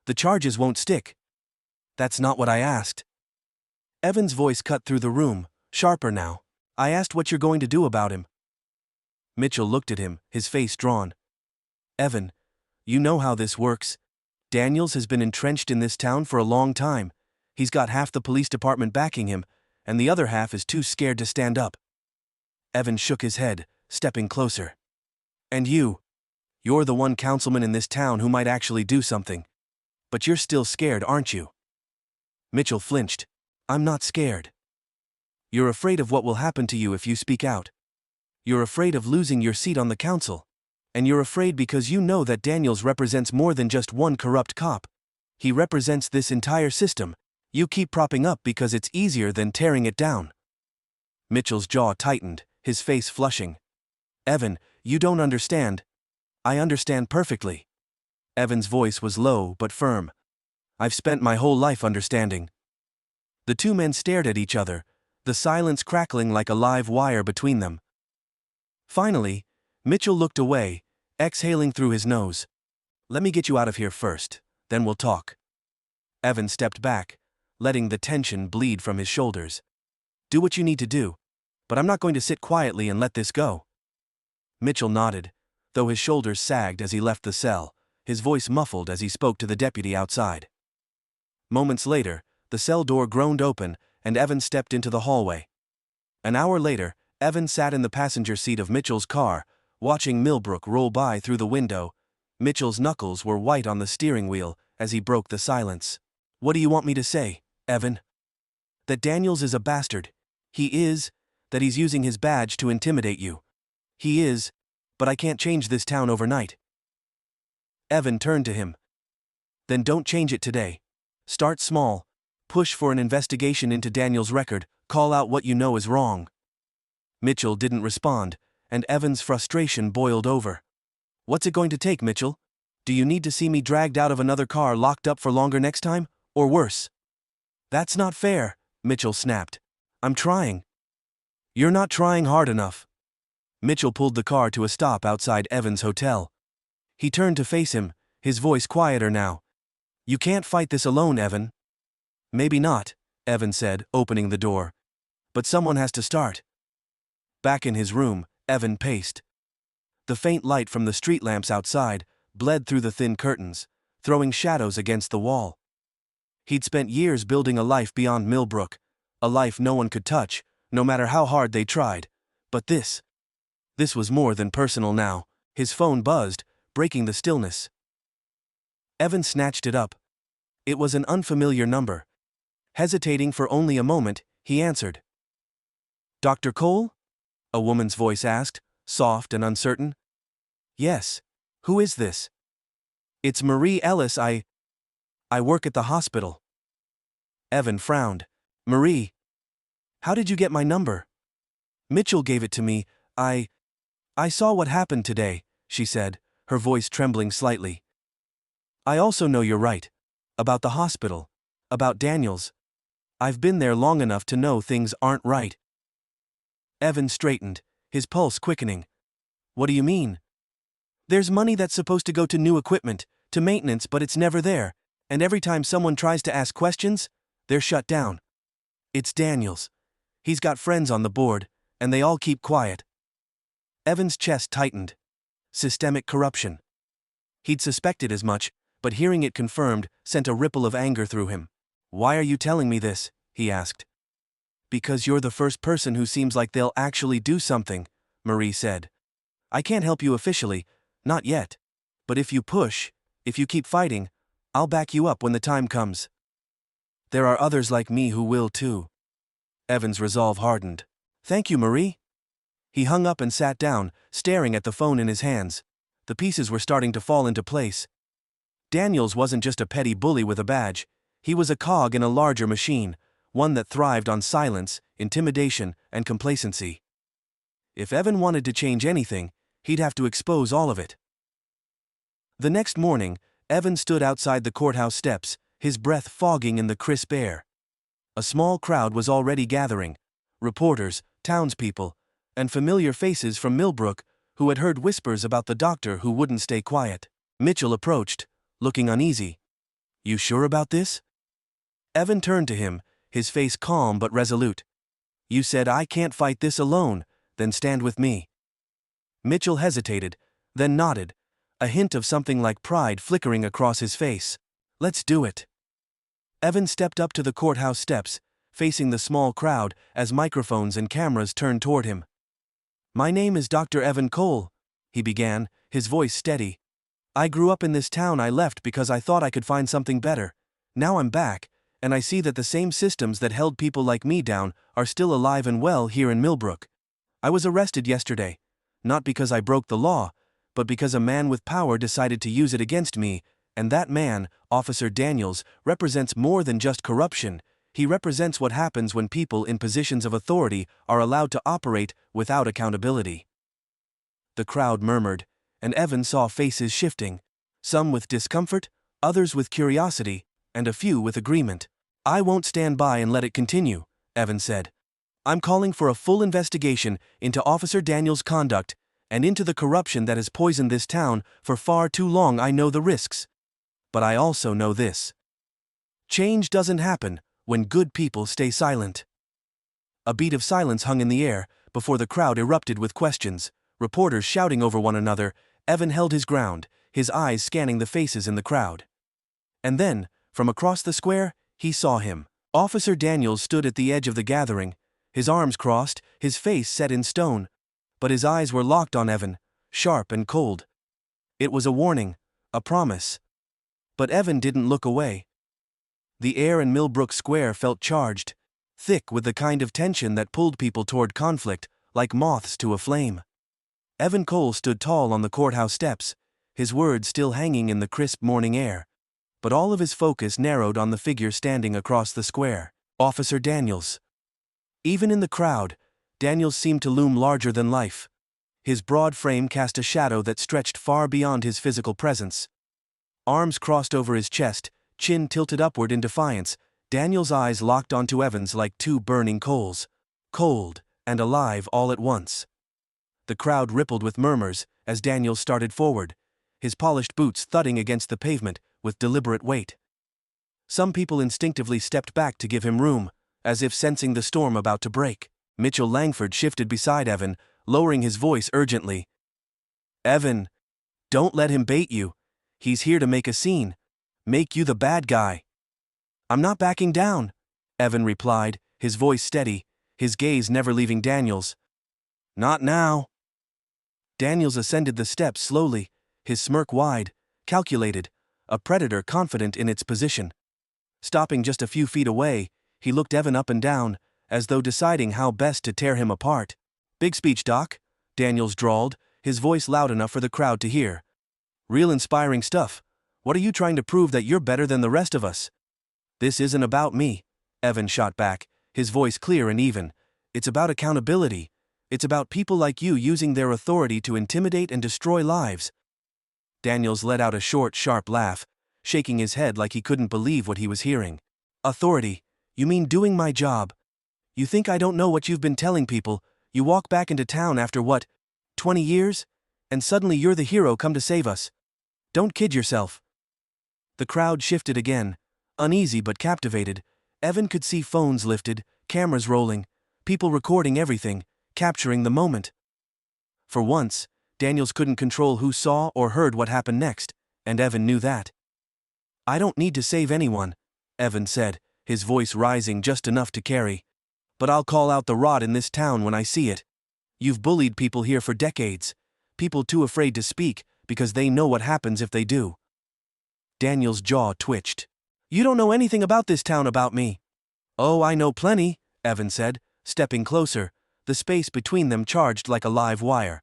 The charges won't stick." "That's not what I asked." Evan's voice cut through the room, sharper now. "I asked what you're going to do about him." Mitchell looked at him, his face drawn. Evan, you know how this works. Daniels has been entrenched in this town for a long time. He's got half the police department backing him, and the other half is too scared to stand up. Evan shook his head, stepping closer. And you're the one councilman in this town who might actually do something. But you're still scared, aren't you? Mitchell flinched. I'm not scared. You're afraid of what will happen to you if you speak out. You're afraid of losing your seat on the council. And you're afraid because you know that Daniels represents more than just one corrupt cop. He represents this entire system. You keep propping up because it's easier than tearing it down. Mitchell's jaw tightened, his face flushing. Evan, you don't understand. I understand perfectly. Evan's voice was low but firm. I've spent my whole life understanding. The two men stared at each other, the silence crackling like a live wire between them. Finally, Mitchell looked away, exhaling through his nose. Let me get you out of here first, then we'll talk. Evan stepped back, letting the tension bleed from his shoulders. Do what you need to do, but I'm not going to sit quietly and let this go. Mitchell nodded, though his shoulders sagged as he left the cell, his voice muffled as he spoke to the deputy outside. Moments later, the cell door groaned open, and Evan stepped into the hallway. An hour later, Evan sat in the passenger seat of Mitchell's car, watching Millbrook roll by through the window. Mitchell's knuckles were white on the steering wheel as he broke the silence. What do you want me to say, Evan? That Daniels is a bastard. He is. That he's using his badge to intimidate you. He is. But I can't change this town overnight. Evan turned to him. Then don't change it today. Start small. Push for an investigation into Daniels' record, call out what you know is wrong. Mitchell didn't respond, and Evan's frustration boiled over. What's it going to take, Mitchell? Do you need to see me dragged out of another car locked up for longer next time, or worse? That's not fair, Mitchell snapped. I'm trying. You're not trying hard enough. Mitchell pulled the car to a stop outside Evan's hotel. He turned to face him, his voice quieter now. You can't fight this alone, Evan. Maybe not, Evan said, opening the door. But someone has to start. Back in his room, Evan paced. The faint light from the street lamps outside bled through the thin curtains, throwing shadows against the wall. He'd spent years building a life beyond Millbrook, a life no one could touch, no matter how hard they tried. But this was more than personal now. His phone buzzed, breaking the stillness. Evan snatched it up. It was an unfamiliar number. Hesitating for only a moment, he answered. Dr. Cole? A woman's voice asked, soft and uncertain. Yes. Who is this? It's Marie Ellis. I work at the hospital. Evan frowned. Marie. How did you get my number? Mitchell gave it to me. I saw what happened today, she said, her voice trembling slightly. I also know you're right. About the hospital. About Daniels. I've been there long enough to know things aren't right. Evan straightened, his pulse quickening. What do you mean? There's money that's supposed to go to new equipment, to maintenance, but it's never there, and every time someone tries to ask questions, they're shut down. It's Daniels. He's got friends on the board, and they all keep quiet. Evan's chest tightened. Systemic corruption. He'd suspected as much, but hearing it confirmed sent a ripple of anger through him. Why are you telling me this? He asked. Because you're the first person who seems like they'll actually do something, Marie said. I can't help you officially, not yet. But if you push, if you keep fighting, I'll back you up when the time comes. There are others like me who will too. Evan's resolve hardened. Thank you, Marie. He hung up and sat down, staring at the phone in his hands. The pieces were starting to fall into place. Daniels wasn't just a petty bully with a badge. He was a cog in a larger machine, one that thrived on silence, intimidation, and complacency. If Evan wanted to change anything, he'd have to expose all of it. The next morning, Evan stood outside the courthouse steps, his breath fogging in the crisp air. A small crowd was already gathering. Reporters, townspeople, and familiar faces from Millbrook who had heard whispers about the doctor who wouldn't stay quiet. Mitchell approached, looking uneasy. You sure about this? Evan turned to him, his face calm but resolute. You said I can't fight this alone, then stand with me. Mitchell hesitated, then nodded, a hint of something like pride flickering across his face. Let's do it. Evan stepped up to the courthouse steps, facing the small crowd as microphones and cameras turned toward him. My name is Dr. Evan Cole, he began, his voice steady. I grew up in this town. I left because I thought I could find something better. Now I'm back, and I see that the same systems that held people like me down are still alive and well here in Millbrook. I was arrested yesterday, not because I broke the law, but because a man with power decided to use it against me, and that man, Officer Daniels, represents more than just corruption. He represents what happens when people in positions of authority are allowed to operate without accountability. The crowd murmured, and Evan saw faces shifting, some with discomfort, others with curiosity, and a few with agreement. I won't stand by and let it continue, Evan said. I'm calling for a full investigation into Officer Daniels' conduct and into the corruption that has poisoned this town for far too long. I know the risks. But I also know this. Change doesn't happen when good people stay silent. A beat of silence hung in the air before the crowd erupted with questions, reporters shouting over one another. Evan held his ground, his eyes scanning the faces in the crowd. And then, from across the square, he saw him. Officer Daniels stood at the edge of the gathering, his arms crossed, his face set in stone. But his eyes were locked on Evan, sharp and cold. It was a warning, a promise. But Evan didn't look away. The air in Millbrook Square felt charged, thick with the kind of tension that pulled people toward conflict, like moths to a flame. Evan Cole stood tall on the courthouse steps, his words still hanging in the crisp morning air. But all of his focus narrowed on the figure standing across the square, Officer Daniels. Even in the crowd, Daniels seemed to loom larger than life. His broad frame cast a shadow that stretched far beyond his physical presence. Arms crossed over his chest, chin tilted upward in defiance, Daniels' eyes locked onto Evan's like two burning coals, cold and alive all at once. The crowd rippled with murmurs as Daniels started forward, his polished boots thudding against the pavement with deliberate weight. Some people instinctively stepped back to give him room, as if sensing the storm about to break. Mitchell Langford shifted beside Evan, lowering his voice urgently. Evan, don't let him bait you. He's here to make a scene. Make you the bad guy. I'm not backing down, Evan replied, his voice steady, his gaze never leaving Daniels. Not now. Daniels ascended the steps slowly, his smirk wide, calculated, a predator confident in its position. Stopping just a few feet away, he looked Evan up and down, as though deciding how best to tear him apart. Big speech, Doc, Daniels drawled, his voice loud enough for the crowd to hear. Real inspiring stuff. What are you trying to prove, that you're better than the rest of us? This isn't about me, Evan shot back, his voice clear and even. It's about accountability. It's about people like you using their authority to intimidate and destroy lives. Daniels let out a short, sharp laugh, shaking his head like he couldn't believe what he was hearing. Authority? You mean doing my job? You think I don't know what you've been telling people? You walk back into town after what, 20 years? And suddenly you're the hero come to save us. Don't kid yourself. The crowd shifted again, uneasy but captivated. Evan could see phones lifted, cameras rolling, people recording everything, capturing the moment. For once, Daniels couldn't control who saw or heard what happened next, and Evan knew that. I don't need to save anyone, Evan said, his voice rising just enough to carry. But I'll call out the rot in this town when I see it. You've bullied people here for decades, people too afraid to speak because they know what happens if they do. Daniel's jaw twitched. You don't know anything about this town about me. Oh, I know plenty, Evan said, stepping closer, the space between them charged like a live wire.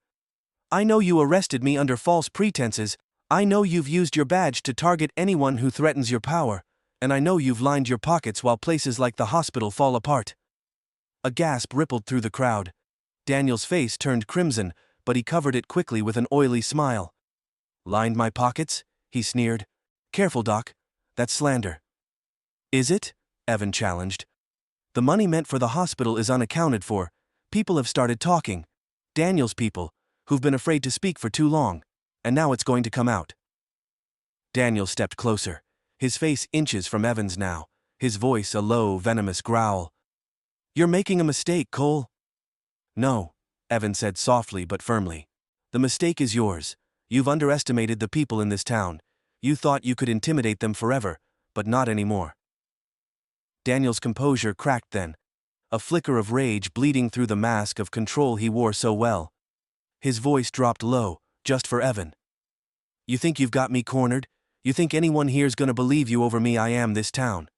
I know you arrested me under false pretenses. I know you've used your badge to target anyone who threatens your power, and I know you've lined your pockets while places like the hospital fall apart. A gasp rippled through the crowd. Daniel's face turned crimson, but he covered it quickly with an oily smile. Lined my pockets? He sneered. Careful, Doc. That's slander. Is it? Evan challenged. The money meant for the hospital is unaccounted for. People have started talking. Daniel's people, who've been afraid to speak for too long, and now it's going to come out. Daniel stepped closer, his face inches from Evan's now, his voice a low, venomous growl. You're making a mistake, Cole. No, Evan said softly but firmly. The mistake is yours. You've underestimated the people in this town. You thought you could intimidate them forever, but not anymore. Daniel's composure cracked then, a flicker of rage bleeding through the mask of control he wore so well. His voice dropped low, just for Evan. You think you've got me cornered? You think anyone here's gonna believe you over me? I am this town.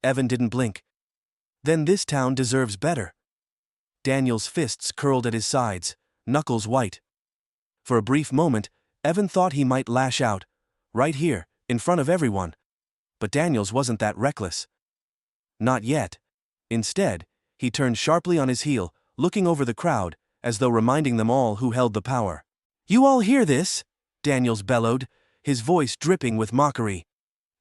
Evan didn't blink. Then this town deserves better. Daniel's fists curled at his sides, knuckles white. For a brief moment, Evan thought he might lash out, right here, in front of everyone. But Daniels wasn't that reckless. Not yet. Instead, he turned sharply on his heel, looking over the crowd, as though reminding them all who held the power. You all hear this? Daniels bellowed, his voice dripping with mockery.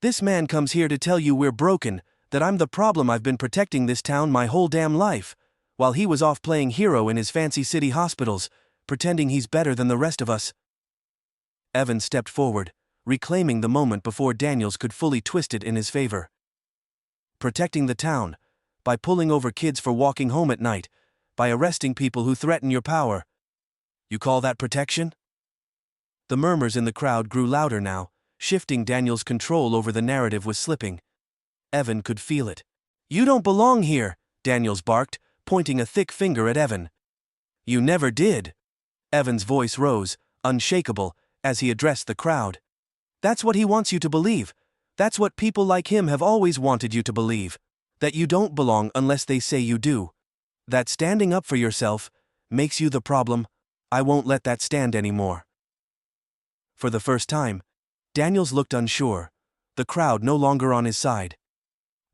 This man comes here to tell you we're broken, that I'm the problem. I've been protecting this town my whole damn life, while he was off playing hero in his fancy city hospitals, pretending he's better than the rest of us. Evan stepped forward, reclaiming the moment before Daniels could fully twist it in his favor. Protecting the town, by pulling over kids for walking home at night, by arresting people who threaten your power. You call that protection? The murmurs in the crowd grew louder now, shifting. Daniel's control over the narrative was slipping. Evan could feel it. You don't belong here, Daniels barked, pointing a thick finger at Evan. You never did. Evan's voice rose, unshakable, as he addressed the crowd. That's what he wants you to believe. That's what people like him have always wanted you to believe. That you don't belong unless they say you do. That standing up for yourself makes you the problem. I won't let that stand anymore. For the first time, Daniels looked unsure, the crowd no longer on his side.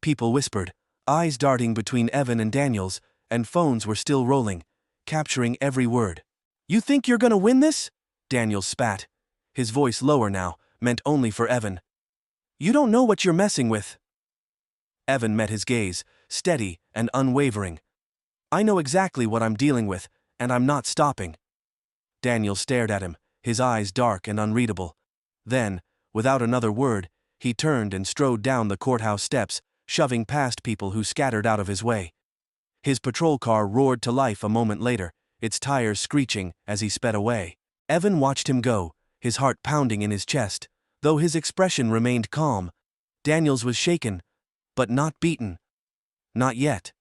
People whispered, eyes darting between Evan and Daniels, and phones were still rolling, capturing every word. You think you're gonna win this? Daniels spat, his voice lower now, meant only for Evan. You don't know what you're messing with. Evan met his gaze, steady and unwavering. I know exactly what I'm dealing with, and I'm not stopping. Daniels stared at him, his eyes dark and unreadable. Then, without another word, he turned and strode down the courthouse steps, shoving past people who scattered out of his way. His patrol car roared to life a moment later, its tires screeching as he sped away. Evan watched him go, his heart pounding in his chest, though his expression remained calm. Daniels was shaken, but not beaten. Not yet.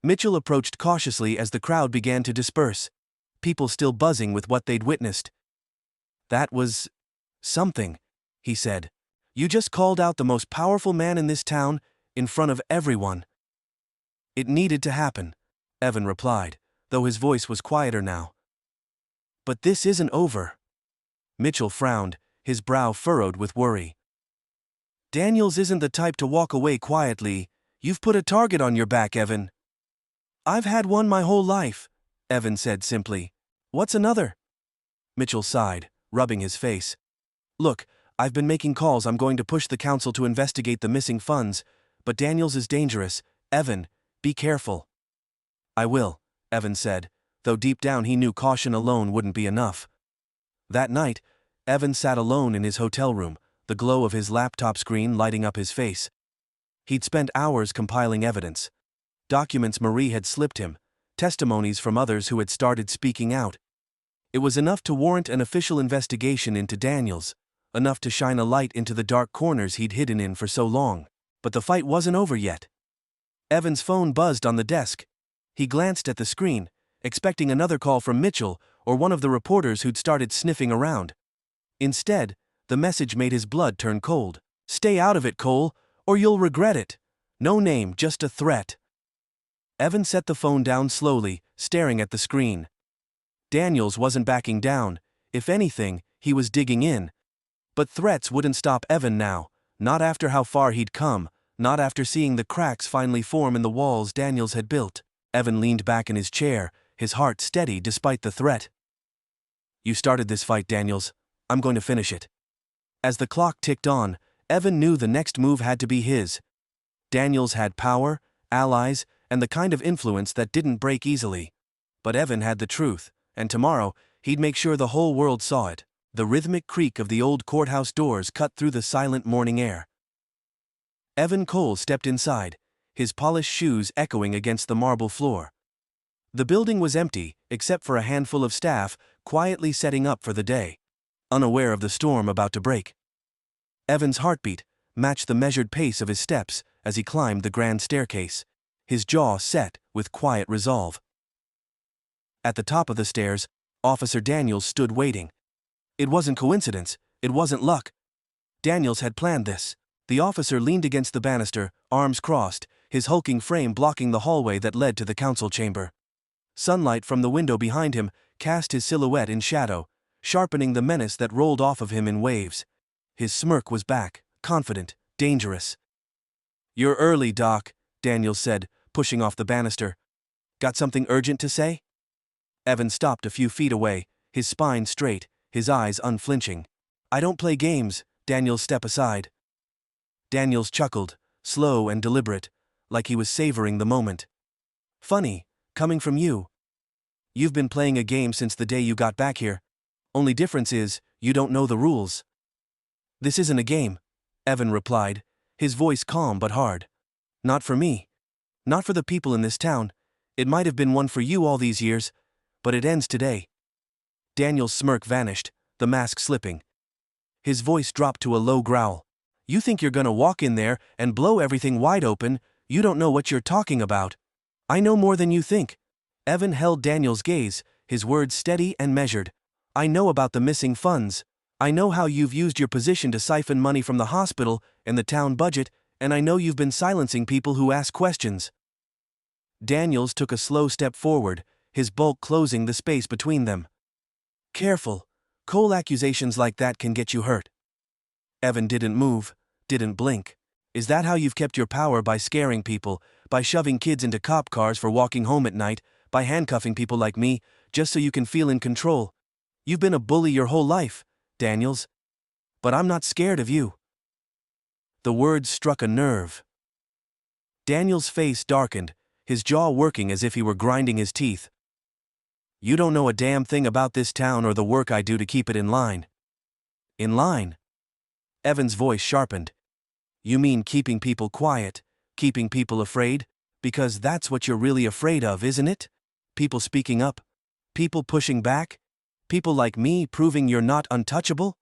Mitchell approached cautiously as the crowd began to disperse, people still buzzing with what they'd witnessed. That was something, he said. You just called out the most powerful man in this town, in front of everyone. It needed to happen, Evan replied, though his voice was quieter now. But this isn't over. Mitchell frowned, his brow furrowed with worry. Daniels isn't the type to walk away quietly. You've put a target on your back, Evan. I've had one my whole life, Evan said simply. What's another? Mitchell sighed, rubbing his face. Look, I've been making calls. I'm going to push the council to investigate the missing funds, but Daniels is dangerous. Evan, be careful. I will, Evan said, though deep down he knew caution alone wouldn't be enough. That night, Evan sat alone in his hotel room, the glow of his laptop screen lighting up his face. He'd spent hours compiling evidence. Documents Marie had slipped him, testimonies from others who had started speaking out. It was enough to warrant an official investigation into Daniels, enough to shine a light into the dark corners he'd hidden in for so long. But the fight wasn't over yet. Evan's phone buzzed on the desk. He glanced at the screen, expecting another call from Mitchell or one of the reporters who'd started sniffing around. Instead, the message made his blood turn cold. Stay out of it, Cole, or you'll regret it. No name, just a threat. Evan set the phone down slowly, staring at the screen. Daniels wasn't backing down. If anything, he was digging in. But threats wouldn't stop Evan now, not after how far he'd come, not after seeing the cracks finally form in the walls Daniels had built. Evan leaned back in his chair, his heart steady despite the threat. You started this fight, Daniels. I'm going to finish it. As the clock ticked on, Evan knew the next move had to be his. Daniels had power, allies, and the kind of influence that didn't break easily. But Evan had the truth, and tomorrow, he'd make sure the whole world saw it. The rhythmic creak of the old courthouse doors cut through the silent morning air. Evan Cole stepped inside, his polished shoes echoing against the marble floor. The building was empty, except for a handful of staff, quietly setting up for the day, unaware of the storm about to break. Evan's heartbeat matched the measured pace of his steps as he climbed the grand staircase, his jaw set with quiet resolve. At the top of the stairs, Officer Daniels stood waiting. It wasn't coincidence, it wasn't luck. Daniels had planned this. The officer leaned against the banister, arms crossed, his hulking frame blocking the hallway that led to the council chamber. Sunlight from the window behind him cast his silhouette in shadow, sharpening the menace that rolled off of him in waves. His smirk was back, confident, dangerous. "You're early, Doc," Daniels said, pushing off the banister. "Got something urgent to say?" Evan stopped a few feet away, his spine straight, his eyes unflinching. "I don't play games," Daniels stepped aside. Daniels chuckled, slow and deliberate, like he was savoring the moment. "Funny, coming from you. You've been playing a game since the day you got back here. Only difference is, you don't know the rules." "This isn't a game," Evan replied, his voice calm but hard. "Not for me. Not for the people in this town. It might have been one for you all these years, but it ends today." Daniel's smirk vanished, the mask slipping. His voice dropped to a low growl. "You think you're gonna walk in there and blow everything wide open? You don't know what you're talking about. I know more than you think." Evan held Daniel's gaze, his words steady and measured. "I know about the missing funds. I know how you've used your position to siphon money from the hospital and the town budget, and I know you've been silencing people who ask questions." Daniels took a slow step forward, his bulk closing the space between them. "Careful. Cold accusations like that can get you hurt." Evan didn't move, didn't blink. "Is that how you've kept your power, by scaring people, by shoving kids into cop cars for walking home at night, by handcuffing people like me, just so you can feel in control? You've been a bully your whole life, Daniels. But I'm not scared of you." The words struck a nerve. Daniels' face darkened, his jaw working as if he were grinding his teeth. "You don't know a damn thing about this town or the work I do to keep it in line." "In line?" Evan's voice sharpened. "You mean keeping people quiet, keeping people afraid? Because that's what you're really afraid of, isn't it? People speaking up? People pushing back? People like me proving you're not untouchable?"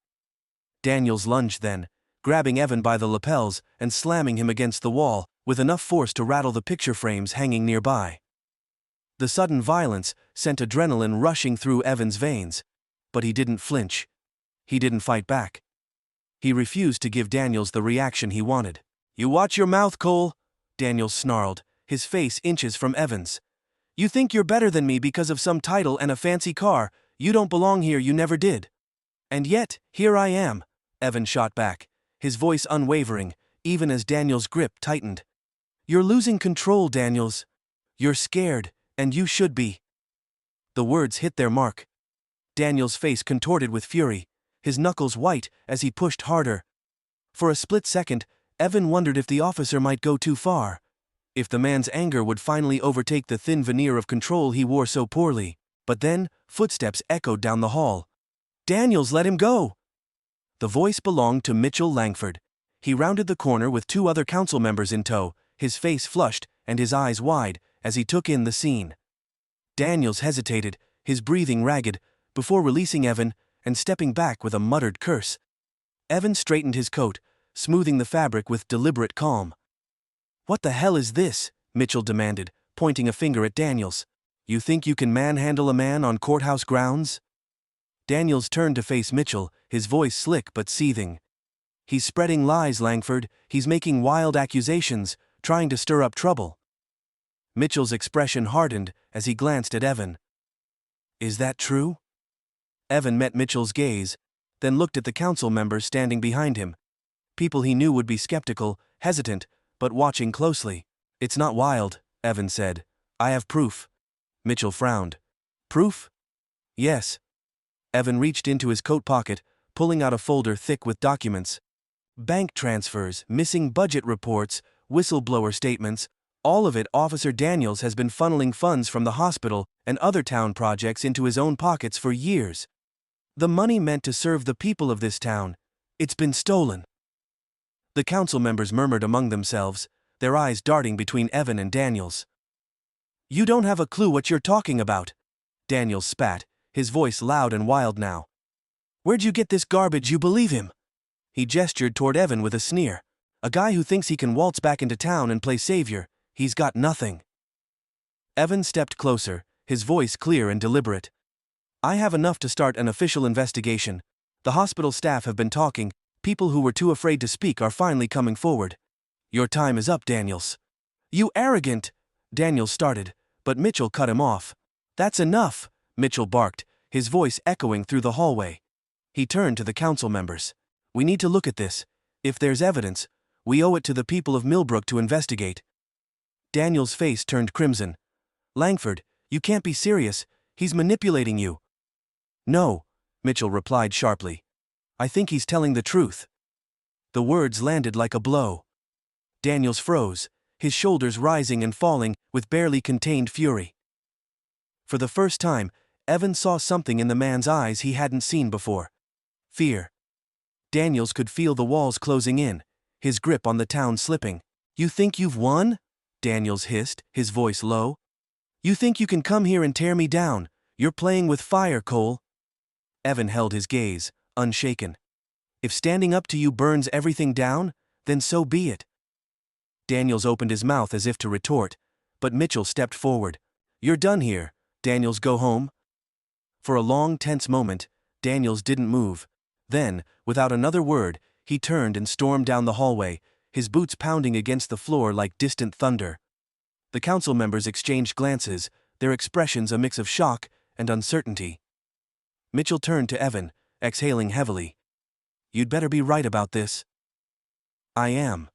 Daniels lunged then, grabbing Evan by the lapels and slamming him against the wall, with enough force to rattle the picture frames hanging nearby. The sudden violence sent adrenaline rushing through Evan's veins, but he didn't flinch. He didn't fight back. He refused to give Daniels the reaction he wanted. "You watch your mouth, Cole," Daniels snarled, his face inches from Evan's. "You think you're better than me because of some title and a fancy car. You don't belong here, you never did." "And yet, here I am," Evan shot back, his voice unwavering, even as Daniels' grip tightened. "You're losing control, Daniels. You're scared, and you should be." The words hit their mark. Daniels' face contorted with fury, his knuckles white as he pushed harder. For a split second, Evan wondered if the officer might go too far, if the man's anger would finally overtake the thin veneer of control he wore so poorly. But then, footsteps echoed down the hall. "Daniels, let him go!" The voice belonged to Mitchell Langford. He rounded the corner with two other council members in tow, his face flushed and his eyes wide as he took in the scene. Daniels hesitated, his breathing ragged, before releasing Evan and stepping back with a muttered curse. Evan straightened his coat, smoothing the fabric with deliberate calm. "What the hell is this?" Mitchell demanded, pointing a finger at Daniels. "You think you can manhandle a man on courthouse grounds?" Daniels turned to face Mitchell, his voice slick but seething. "He's spreading lies, Langford. He's making wild accusations, trying to stir up trouble." Mitchell's expression hardened as he glanced at Evan. "Is that true?" Evan met Mitchell's gaze, then looked at the council members standing behind him. People he knew would be skeptical, hesitant, but watching closely. "It's not wild," Evan said. "I have proof." Mitchell frowned. "Proof?" "Yes." Evan reached into his coat pocket, pulling out a folder thick with documents. Bank transfers, missing budget reports, whistleblower statements, all of it. Officer Daniels has been funneling funds from the hospital and other town projects into his own pockets for years. The money meant to serve the people of this town. It's been stolen. The council members murmured among themselves, their eyes darting between Evan and Daniels. You don't have a clue what you're talking about. Daniels spat, his voice loud and wild now. Where'd you get this garbage? You believe him? He gestured toward Evan with a sneer. A guy who thinks he can waltz back into town and play savior. He's got nothing. Evan stepped closer, his voice clear and deliberate. I have enough to start an official investigation. The hospital staff have been talking. People who were too afraid to speak are finally coming forward. Your time is up, Daniels. You arrogant! Daniels started, but Mitchell cut him off. That's enough, Mitchell barked, his voice echoing through the hallway. He turned to the council members. We need to look at this. If there's evidence, we owe it to the people of Millbrook to investigate. Daniels' face turned crimson. Langford, you can't be serious. He's manipulating you. No, Mitchell replied sharply. I think he's telling the truth. The words landed like a blow. Daniels froze, his shoulders rising and falling with barely contained fury. For the first time, Evan saw something in the man's eyes he hadn't seen before. Fear. Daniels could feel the walls closing in, his grip on the town slipping. You think you've won? Daniels hissed, his voice low. You think you can come here and tear me down? You're playing with fire, Cole. Evan held his gaze, unshaken. If standing up to you burns everything down, then so be it. Daniels opened his mouth as if to retort, but Mitchell stepped forward. You're done here, Daniels, go home. For a long, tense moment, Daniels didn't move. Then, without another word, he turned and stormed down the hallway, his boots pounding against the floor like distant thunder. The council members exchanged glances, their expressions a mix of shock and uncertainty. Mitchell turned to Evan, exhaling heavily. You'd better be right about this. I am,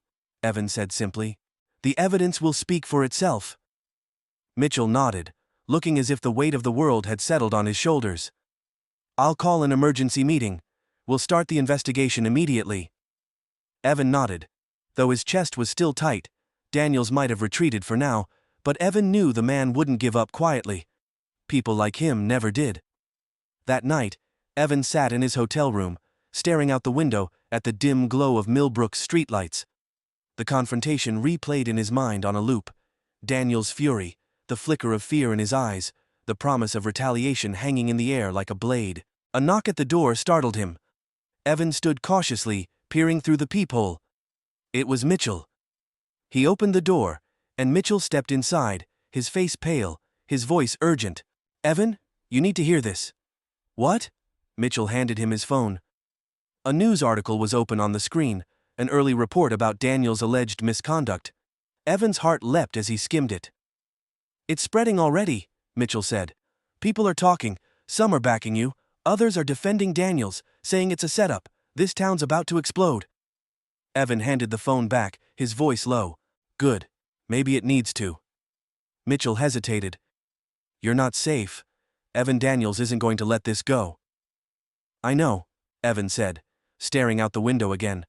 Evan said simply. The evidence will speak for itself. Mitchell nodded, looking as if the weight of the world had settled on his shoulders. I'll call an emergency meeting. We'll start the investigation immediately. Evan nodded. Though his chest was still tight, Daniels might have retreated for now, but Evan knew the man wouldn't give up quietly. People like him never did. That night, Evan sat in his hotel room, staring out the window at the dim glow of Millbrook's streetlights. The confrontation replayed in his mind on a loop. Daniels' fury, the flicker of fear in his eyes, the promise of retaliation hanging in the air like a blade. A knock at the door startled him. Evan stood cautiously, peering through the peephole. It was Mitchell. He opened the door, and Mitchell stepped inside, his face pale, his voice urgent. Evan, you need to hear this. What? Mitchell handed him his phone. A news article was open on the screen, an early report about Daniels' alleged misconduct. Evan's heart leapt as he skimmed it. It's spreading already, Mitchell said. People are talking, some are backing you, others are defending Daniels, saying it's a setup, this town's about to explode. Evan handed the phone back, his voice low. Good. Maybe it needs to. Mitchell hesitated. You're not safe. Evan Daniels isn't going to let this go. I know, Evan said, staring out the window again.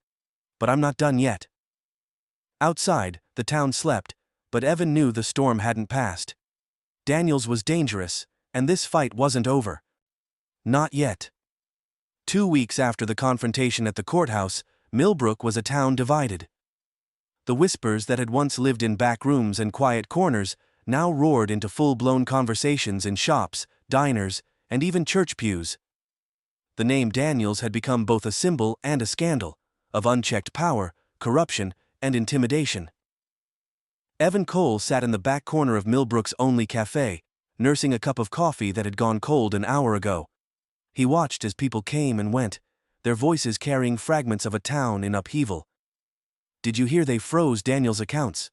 But I'm not done yet. Outside, the town slept, but Evan knew the storm hadn't passed. Daniels was dangerous, and this fight wasn't over. Not yet. 2 weeks after the confrontation at the courthouse, Millbrook was a town divided. The whispers that had once lived in back rooms and quiet corners now roared into full-blown conversations in shops, diners, and even church pews. The name Daniels had become both a symbol and a scandal, of unchecked power, corruption, and intimidation. Evan Cole sat in the back corner of Millbrook's only cafe, nursing a cup of coffee that had gone cold an hour ago. He watched as people came and went, their voices carrying fragments of a town in upheaval. Did you hear they froze Daniels' accounts?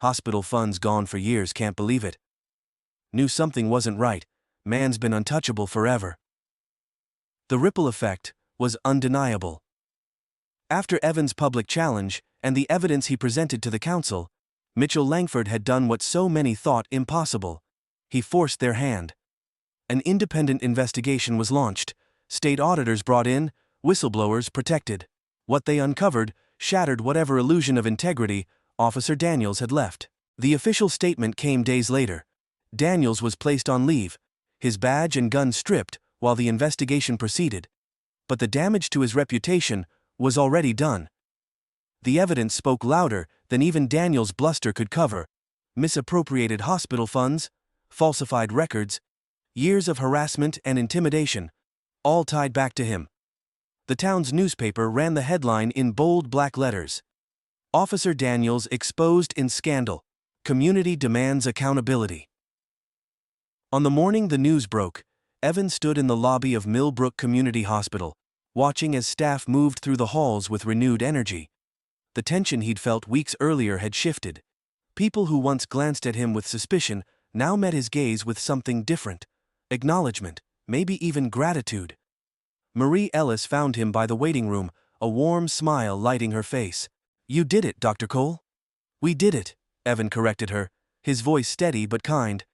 Hospital funds gone for years, can't believe it. Knew something wasn't right, man's been untouchable forever. The ripple effect was undeniable. After Evan's public challenge and the evidence he presented to the council, Mitchell Langford had done what so many thought impossible. He forced their hand. An independent investigation was launched, state auditors brought in, whistleblowers protected. What they uncovered shattered whatever illusion of integrity Officer Daniels had left. The official statement came days later. Daniels was placed on leave, his badge and gun stripped while the investigation proceeded. But the damage to his reputation was already done. The evidence spoke louder than even Daniels' bluster could cover. Misappropriated hospital funds, falsified records, years of harassment and intimidation, all tied back to him. The town's newspaper ran the headline in bold black letters. Officer Daniels exposed in scandal. Community demands accountability. On the morning the news broke, Evan stood in the lobby of Millbrook Community Hospital, watching as staff moved through the halls with renewed energy. The tension he'd felt weeks earlier had shifted. People who once glanced at him with suspicion now met his gaze with something different. Acknowledgement, maybe even gratitude. Marie Ellis found him by the waiting room, a warm smile lighting her face. "You did it, Dr. Cole." "We did it," Evan corrected her, his voice steady but kind.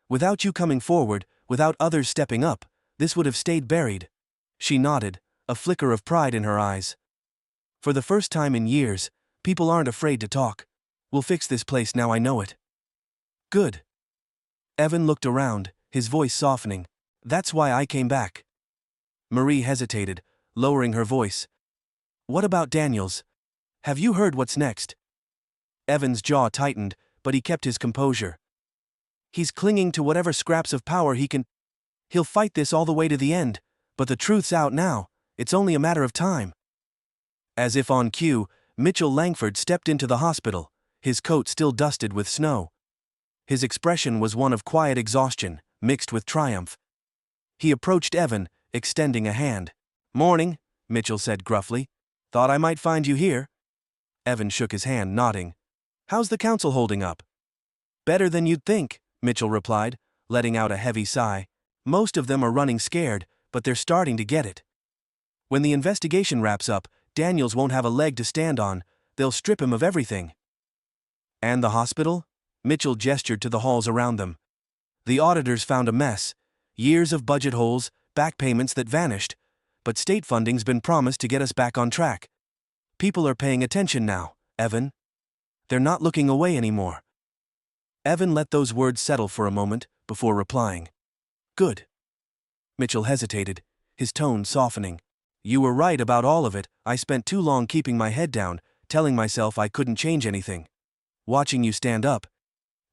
"Without you coming forward, without others stepping up, this would have stayed buried." She nodded, a flicker of pride in her eyes. "For the first time in years, people aren't afraid to talk. We'll fix this place now I know it." "Good." Evan looked around, his voice softening. "That's why I came back." Marie hesitated, lowering her voice. "What about Daniels? Have you heard what's next?" Evan's jaw tightened, but he kept his composure. "He's clinging to whatever scraps of power he can. He'll fight this all the way to the end, but the truth's out now. It's only a matter of time." As if on cue, Mitchell Langford stepped into the hospital, his coat still dusted with snow. His expression was one of quiet exhaustion, mixed with triumph. He approached Evan, extending a hand. "Morning," Mitchell said gruffly. "Thought I might find you here." Evan shook his hand, nodding. "How's the council holding up?" "Better than you'd think," Mitchell replied, letting out a heavy sigh. "Most of them are running scared, but they're starting to get it. When the investigation wraps up, Daniels won't have a leg to stand on. They'll strip him of everything." "And the hospital?" Mitchell gestured to the halls around them. "The auditors found a mess. Years of budget holes, back payments that vanished. But state funding's been promised to get us back on track. People are paying attention now, Evan. They're not looking away anymore." Evan let those words settle for a moment, before replying. "Good." Mitchell hesitated, his tone softening. "You were right about all of it. I spent too long keeping my head down, telling myself I couldn't change anything. Watching you stand up,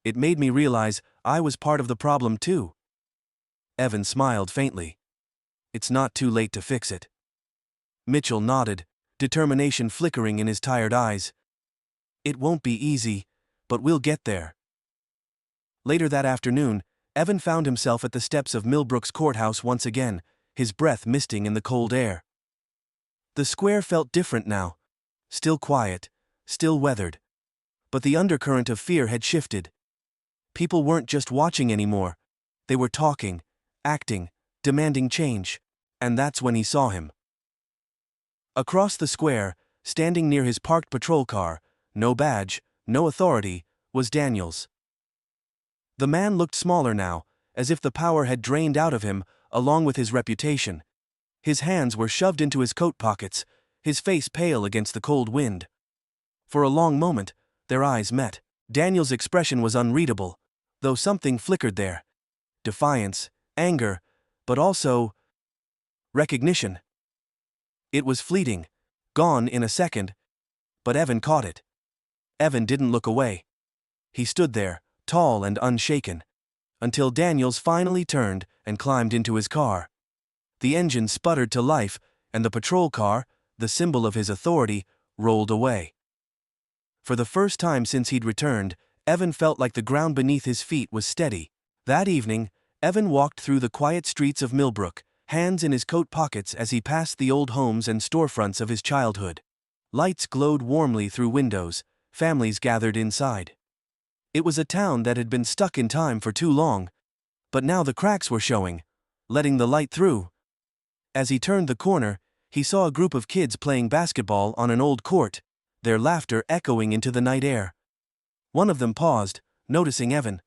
it made me realize I was part of the problem too." Evan smiled faintly. "It's not too late to fix it." Mitchell nodded, determination flickering in his tired eyes. "It won't be easy, but we'll get there." Later that afternoon, Evan found himself at the steps of Millbrook's courthouse once again, his breath misting in the cold air. The square felt different now. Still quiet, still weathered. But the undercurrent of fear had shifted. People weren't just watching anymore. They were talking, acting, demanding change. And that's when he saw him. Across the square, standing near his parked patrol car, no badge, no authority, was Daniels. The man looked smaller now, as if the power had drained out of him, along with his reputation. His hands were shoved into his coat pockets, his face pale against the cold wind. For a long moment, their eyes met. Daniels' expression was unreadable, though something flickered there. Defiance, anger, but also recognition. It was fleeting, gone in a second, but Evan caught it. Evan didn't look away. He stood there, tall and unshaken, until Daniels finally turned and climbed into his car. The engine sputtered to life, and the patrol car, the symbol of his authority, rolled away. For the first time since he'd returned, Evan felt like the ground beneath his feet was steady. That evening, Evan walked through the quiet streets of Millbrook, hands in his coat pockets as he passed the old homes and storefronts of his childhood. Lights glowed warmly through windows, families gathered inside. It was a town that had been stuck in time for too long, but now the cracks were showing, letting the light through. As he turned the corner, he saw a group of kids playing basketball on an old court, their laughter echoing into the night air. One of them paused, noticing Evan.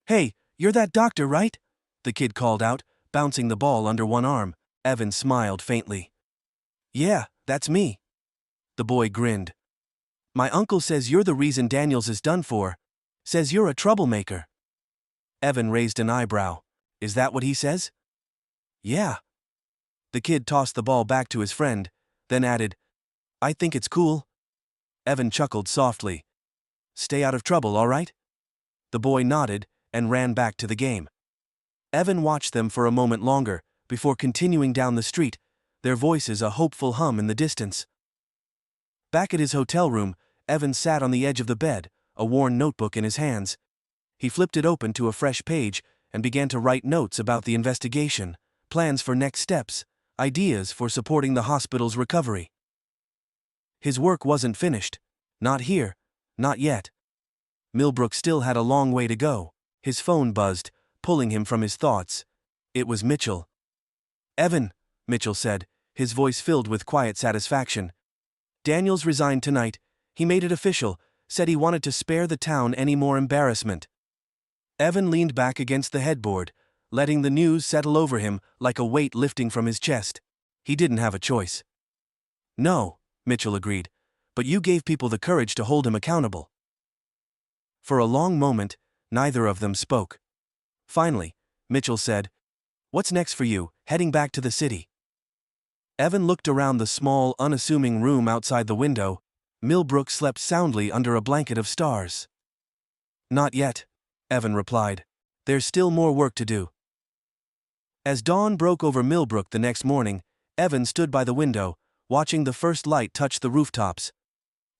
"Hey, you're that doctor, right?" the kid called out, bouncing the ball under one arm. Evan smiled faintly. "Yeah, that's me." The boy grinned. "My uncle says you're the reason Daniels is done for. Says you're a troublemaker." Evan raised an eyebrow. "Is that what he says?" "Yeah." The kid tossed the ball back to his friend, then added, "I think it's cool." Evan chuckled softly. "Stay out of trouble, all right?" The boy nodded and ran back to the game. Evan watched them for a moment longer, before continuing down the street, their voices a hopeful hum in the distance. Back at his hotel room, Evan sat on the edge of the bed, a worn notebook in his hands. He flipped it open to a fresh page and began to write notes about the investigation, plans for next steps, ideas for supporting the hospital's recovery. His work wasn't finished. Not here. Not yet. Millbrook still had a long way to go. His phone buzzed, pulling him from his thoughts. It was Mitchell. "Evan," Mitchell said, his voice filled with quiet satisfaction. "Daniels resigned tonight. He made it official, said he wanted to spare the town any more embarrassment." Evan leaned back against the headboard, letting the news settle over him like a weight lifting from his chest. He didn't have a choice. "No," Mitchell agreed, "but you gave people the courage to hold him accountable." For a long moment, neither of them spoke. Finally, Mitchell said, "What's next for you, heading back to the city?" Evan looked around the small, unassuming room outside the window. Millbrook slept soundly under a blanket of stars. "Not yet," Evan replied. "There's still more work to do." As dawn broke over Millbrook the next morning, Evan stood by the window, watching the first light touch the rooftops.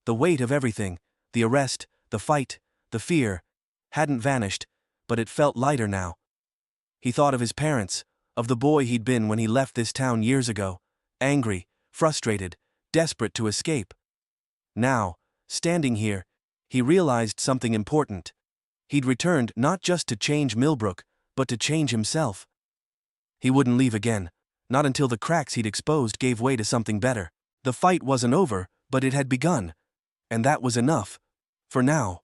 The weight of everything, the arrest, the fight, the fear, hadn't vanished, but it felt lighter now. He thought of his parents, of the boy he'd been when he left this town years ago, angry, frustrated, desperate to escape. Now, standing here, he realized something important. He'd returned not just to change Millbrook, but to change himself. He wouldn't leave again, not until the cracks he'd exposed gave way to something better. The fight wasn't over, but it had begun. And that was enough. For now.